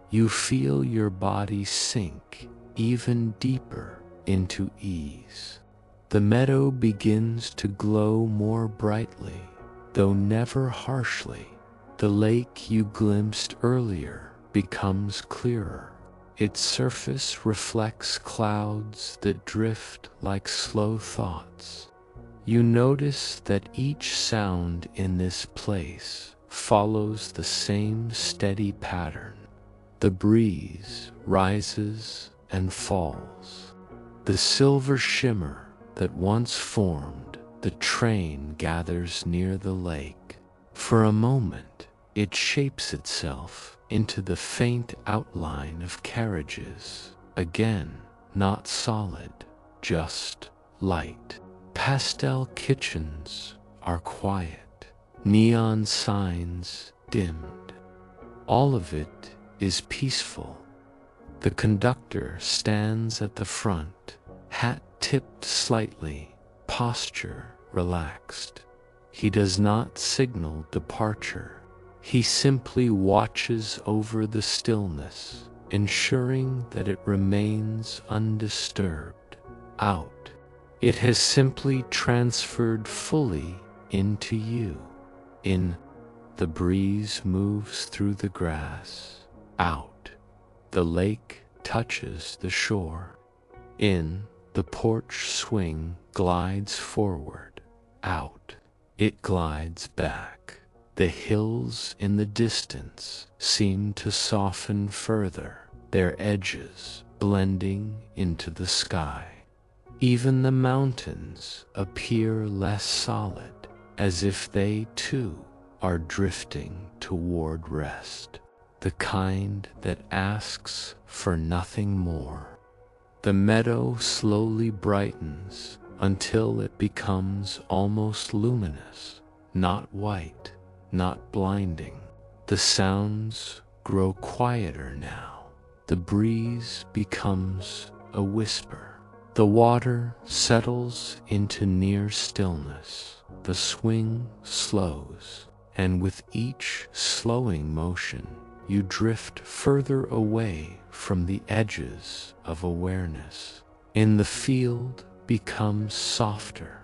You feel your body sink even deeper into ease. The meadow begins to glow more brightly, though never harshly. The lake you glimpsed earlier becomes clearer. Its surface reflects clouds that drift like slow thoughts. You notice that each sound in this place follows the same steady pattern. The breeze rises and falls. The silver shimmer that once formed the train gathers near the lake. For a moment, it shapes itself into the faint outline of carriages, again, not solid, just light. Pastel kitchens are quiet, neon signs dimmed. All of it is peaceful. The conductor stands at the front, hat tipped slightly, posture relaxed. He does not signal departure. He simply watches over the stillness, ensuring that it remains undisturbed. Out. It has simply transferred fully into you. In. The breeze moves through the grass. Out. The lake touches the shore. In. The porch swing glides forward. Out. It glides back. The hills in the distance seem to soften further, their edges blending into the sky. Even the mountains appear less solid, as if they too are drifting toward rest, the kind that asks for nothing more. The meadow slowly brightens until it becomes almost luminous, not white, not blinding. The sounds grow quieter now. The breeze becomes a whisper. The water settles into near stillness. The swing slows, and with each slowing motion, you drift further away from the edges of awareness. In the field becomes softer.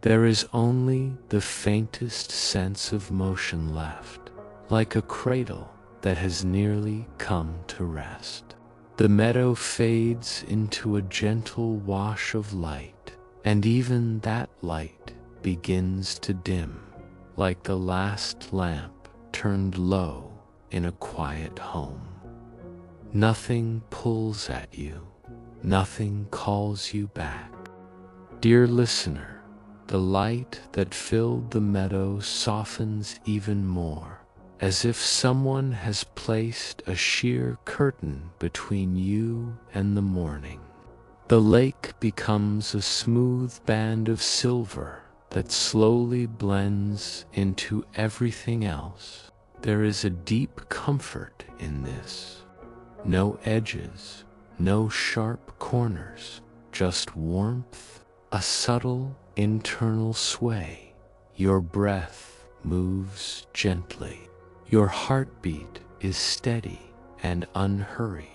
There is only the faintest sense of motion left, like a cradle that has nearly come to rest. The meadow fades into a gentle wash of light, and even that light begins to dim, like the last lamp turned low in a quiet home. Nothing pulls at you, nothing calls you back. Dear listener, the light that filled the meadow softens even more, as if someone has placed a sheer curtain between you and the morning. The lake becomes a smooth band of silver that slowly blends into everything else. There is a deep comfort in this. No edges, no sharp corners, just warmth, a subtle internal sway. Your breath moves gently. Your heartbeat is steady and unhurried.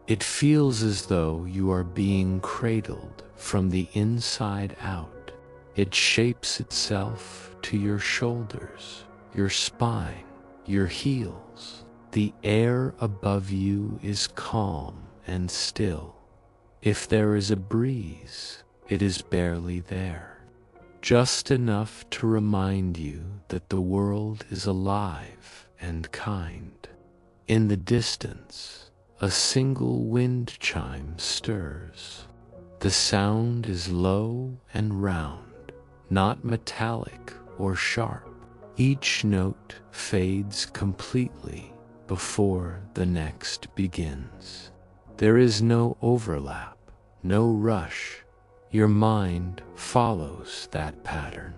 It feels as though you are being cradled from the inside out. It shapes itself to your shoulders, your spine, your heels. The air above you is calm and still. If there is a breeze, it is barely there, just enough to remind you that the world is alive and kind. In the distance, a single wind chime stirs. The sound is low and round, not metallic or sharp. Each note fades completely before the next begins. There is no overlap, no rush. Your mind follows that pattern.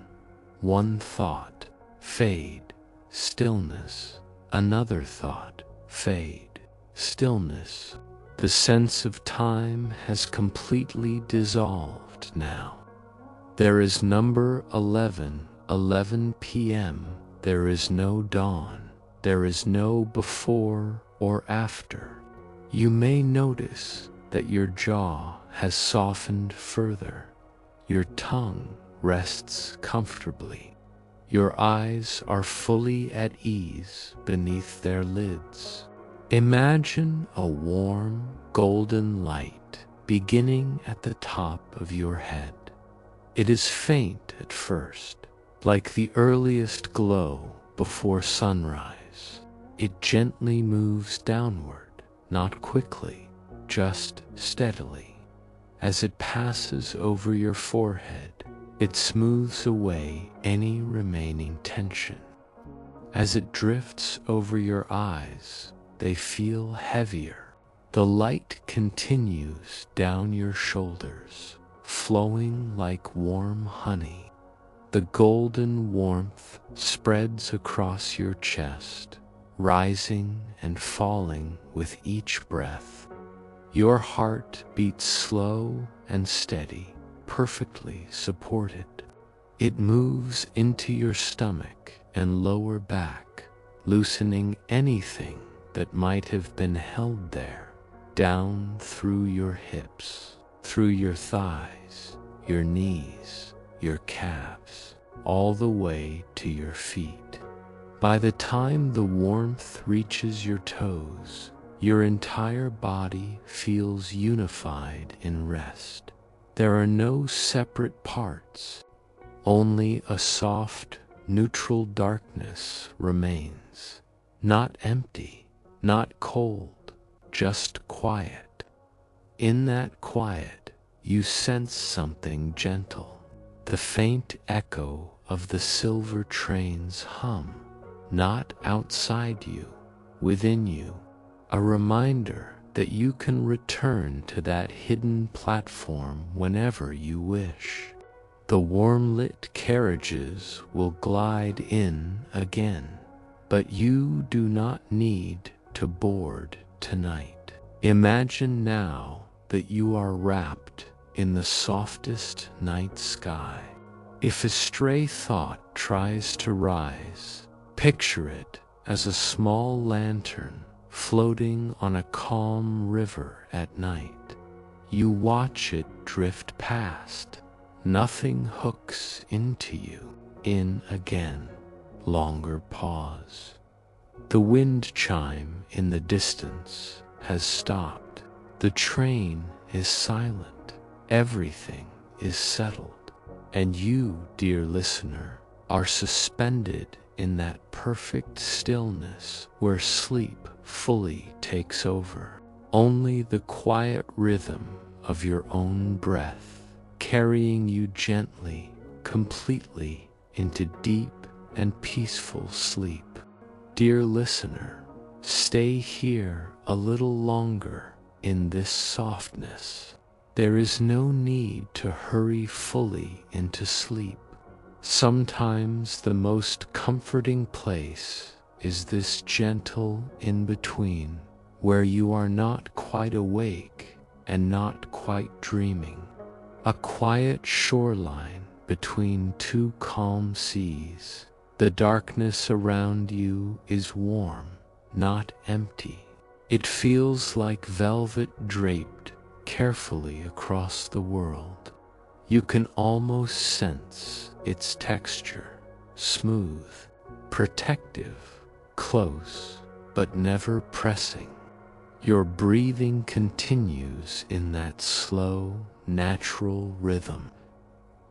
One thought, fade, stillness. Another thought, fade, stillness. The sense of time has completely dissolved now. There is number 11, 11 p.m. There is no dawn. There is no before or after. You may notice that your jaw has softened further. Your tongue rests comfortably. Your eyes are fully at ease beneath their lids. Imagine a warm, golden light beginning at the top of your head. It is faint at first, like the earliest glow before sunrise. It gently moves downward, not quickly, just steadily. As it passes over your forehead, it smooths away any remaining tension. As it drifts over your eyes, they feel heavier. The light continues down your shoulders, flowing like warm honey. The golden warmth spreads across your chest, rising and falling with each breath. Your heart beats slow and steady, perfectly supported. It moves into your stomach and lower back, loosening anything that might have been held there, down through your hips, through your thighs, your knees, your calves, all the way to your feet. By the time the warmth reaches your toes, your entire body feels unified in rest. There are no separate parts. Only a soft, neutral darkness remains. Not empty, not cold, just quiet. In that quiet, you sense something gentle. The faint echo of the silver train's hum. Not outside you, within you. A reminder that you can return to that hidden platform whenever you wish. The warm-lit carriages will glide in again, but you do not need to board tonight. Imagine now that you are wrapped in the softest night sky. If a stray thought tries to rise, picture it as a small lantern floating on a calm river at night. You watch it drift past. Nothing hooks into you. In again. Longer pause. The wind chime in the distance has stopped. The train is silent. Everything is settled. And you, dear listener, are suspended in that perfect stillness where sleep fully takes over. Only the quiet rhythm of your own breath carrying you gently, completely into deep and peaceful sleep. Dear listener, stay here a little longer in this softness. There is no need to hurry fully into sleep. Sometimes the most comforting place is this gentle in-between, where you are not quite awake and not quite dreaming. A quiet shoreline between two calm seas. The darkness around you is warm, not empty. It feels like velvet draped carefully across the world. You can almost sense its texture, smooth, protective, close, but never pressing. Your breathing continues in that slow, natural rhythm.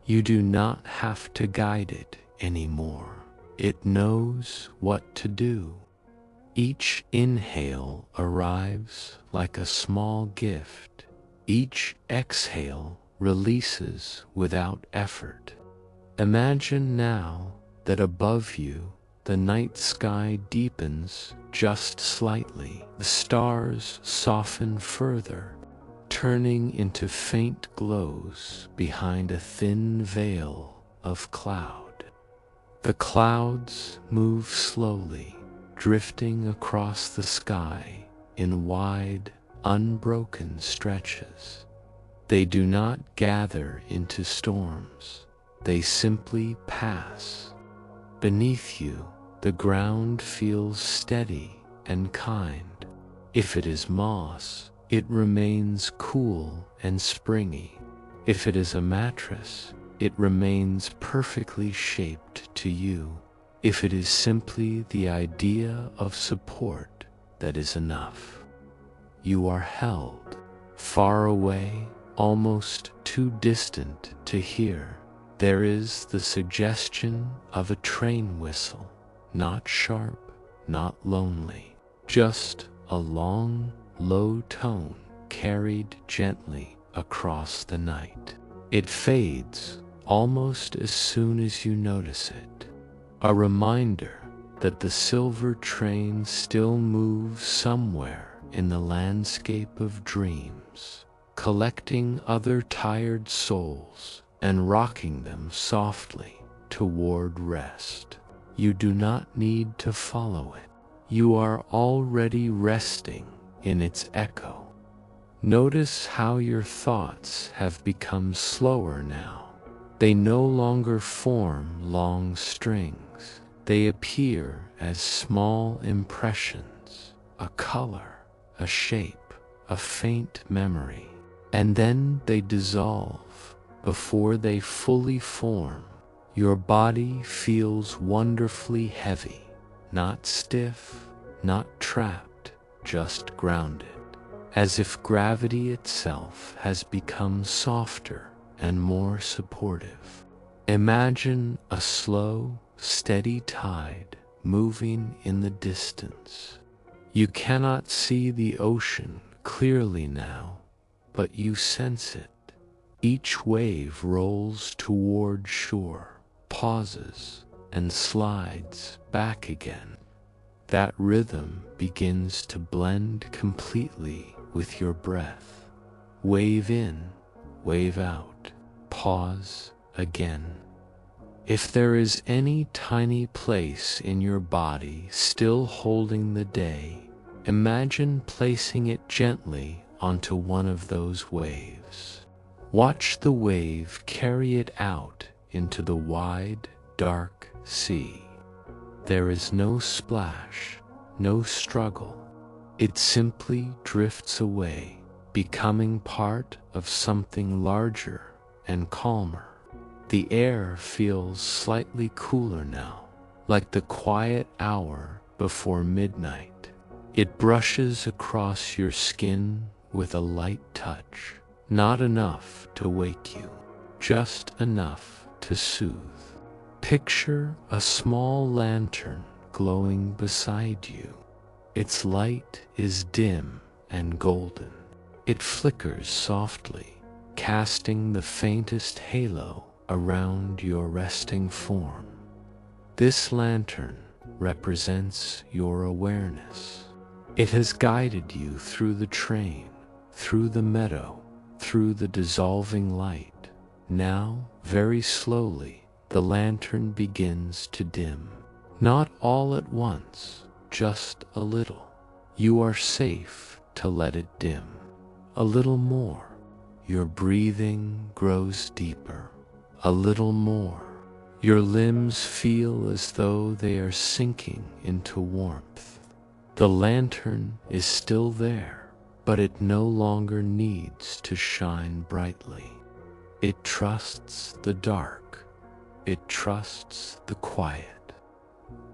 You do not have to guide it anymore. It knows what to do. Each inhale arrives like a small gift. Each exhale releases without effort. Imagine now that above you the night sky deepens just slightly. The stars soften further, turning into faint glows behind a thin veil of cloud. The clouds move slowly, drifting across the sky in wide, unbroken stretches. They do not gather into storms, they simply pass. Beneath you, the ground feels steady and kind. If it is moss, it remains cool and springy. If it is a mattress, it remains perfectly shaped to you. If it is simply the idea of support that is enough. You are held, far away, almost too distant to hear. There is the suggestion of a train whistle, not sharp, not lonely, just a long, low tone carried gently across the night. It fades almost as soon as you notice it, a reminder that the silver train still moves somewhere in the landscape of dreams, collecting other tired souls and rocking them softly toward rest. You do not need to follow it. You are already resting in its echo. Notice how your thoughts have become slower now. They no longer form long strings. They appear as small impressions, a color, a shape, a faint memory, and then they dissolve before they fully form. Your body feels wonderfully heavy, not stiff, not trapped, just grounded, as if gravity itself has become softer and more supportive. Imagine a slow, steady tide moving in the distance. You cannot see the ocean clearly now, but you sense it. Each wave rolls toward shore, pauses, and slides back again. That rhythm begins to blend completely with your breath. Wave in, wave out, pause again. If there is any tiny place in your body still holding the day, imagine placing it gently onto one of those waves. Watch the wave carry it out into the wide, dark sea. There is no splash, no struggle. It simply drifts away, becoming part of something larger and calmer. The air feels slightly cooler now, like the quiet hour before midnight. It brushes across your skin with a light touch. Not enough to wake you, just enough to soothe. Picture a small lantern glowing beside you. Its light is dim and golden. It flickers softly, casting the faintest halo around your resting form. This lantern represents your awareness. It has guided you through the train, through the meadow, through the dissolving light. Now, very slowly, the lantern begins to dim. Not all at once, just a little. You are safe to let it dim. A little more. Your breathing grows deeper. A little more. Your limbs feel as though they are sinking into warmth. The lantern is still there, but it no longer needs to shine brightly. It trusts the dark. It trusts the quiet.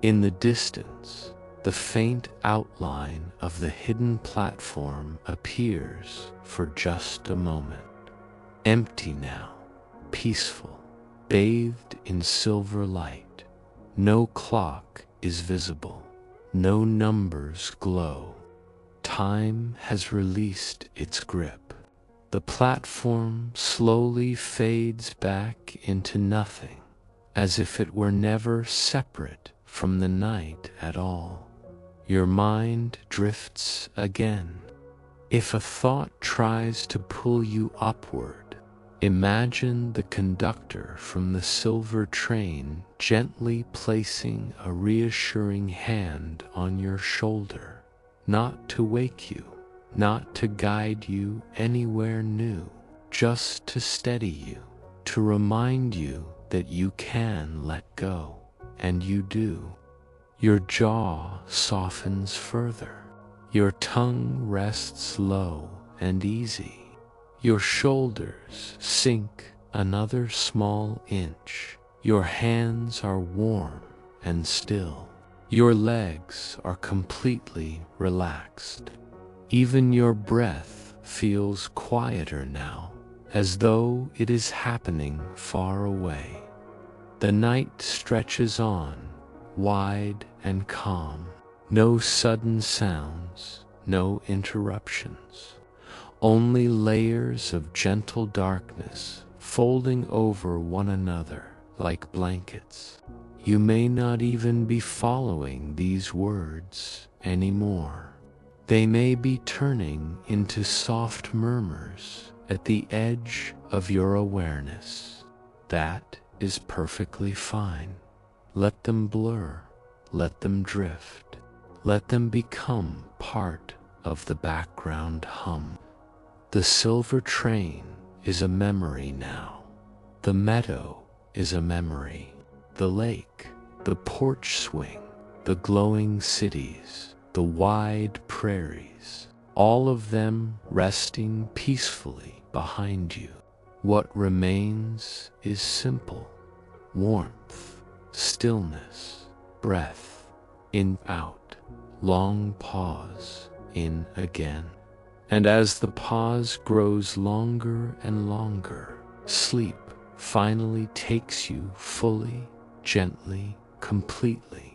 In the distance, the faint outline of the hidden platform appears for just a moment. Empty now, peaceful, bathed in silver light. No clock is visible. No numbers glow. Time has released its grip. The platform slowly fades back into nothing, as if it were never separate from the night at all. Your mind drifts again. If a thought tries to pull you upward, imagine the conductor from the silver train gently placing a reassuring hand on your shoulder, not to wake you, not to guide you anywhere new, just to steady you, to remind you that you can let go, and you do. Your jaw softens further. Your tongue rests low and easy. Your shoulders sink another small inch. Your hands are warm and still. Your legs are completely relaxed. Even your breath feels quieter now, as though it is happening far away. The night stretches on, wide and calm. No sudden sounds, no interruptions. Only layers of gentle darkness folding over one another like blankets. You may not even be following these words anymore. They may be turning into soft murmurs at the edge of your awareness. That is perfectly fine. Let them blur, let them drift, let them become part of the background hum. The silver train is a memory now. The meadow is a memory. The lake, the porch swing, the glowing cities, the wide prairies, all of them resting peacefully behind you. What remains is simple: warmth, stillness, breath, in, out, long pause, in again. And as the pause grows longer and longer, sleep finally takes you fully, gently, completely.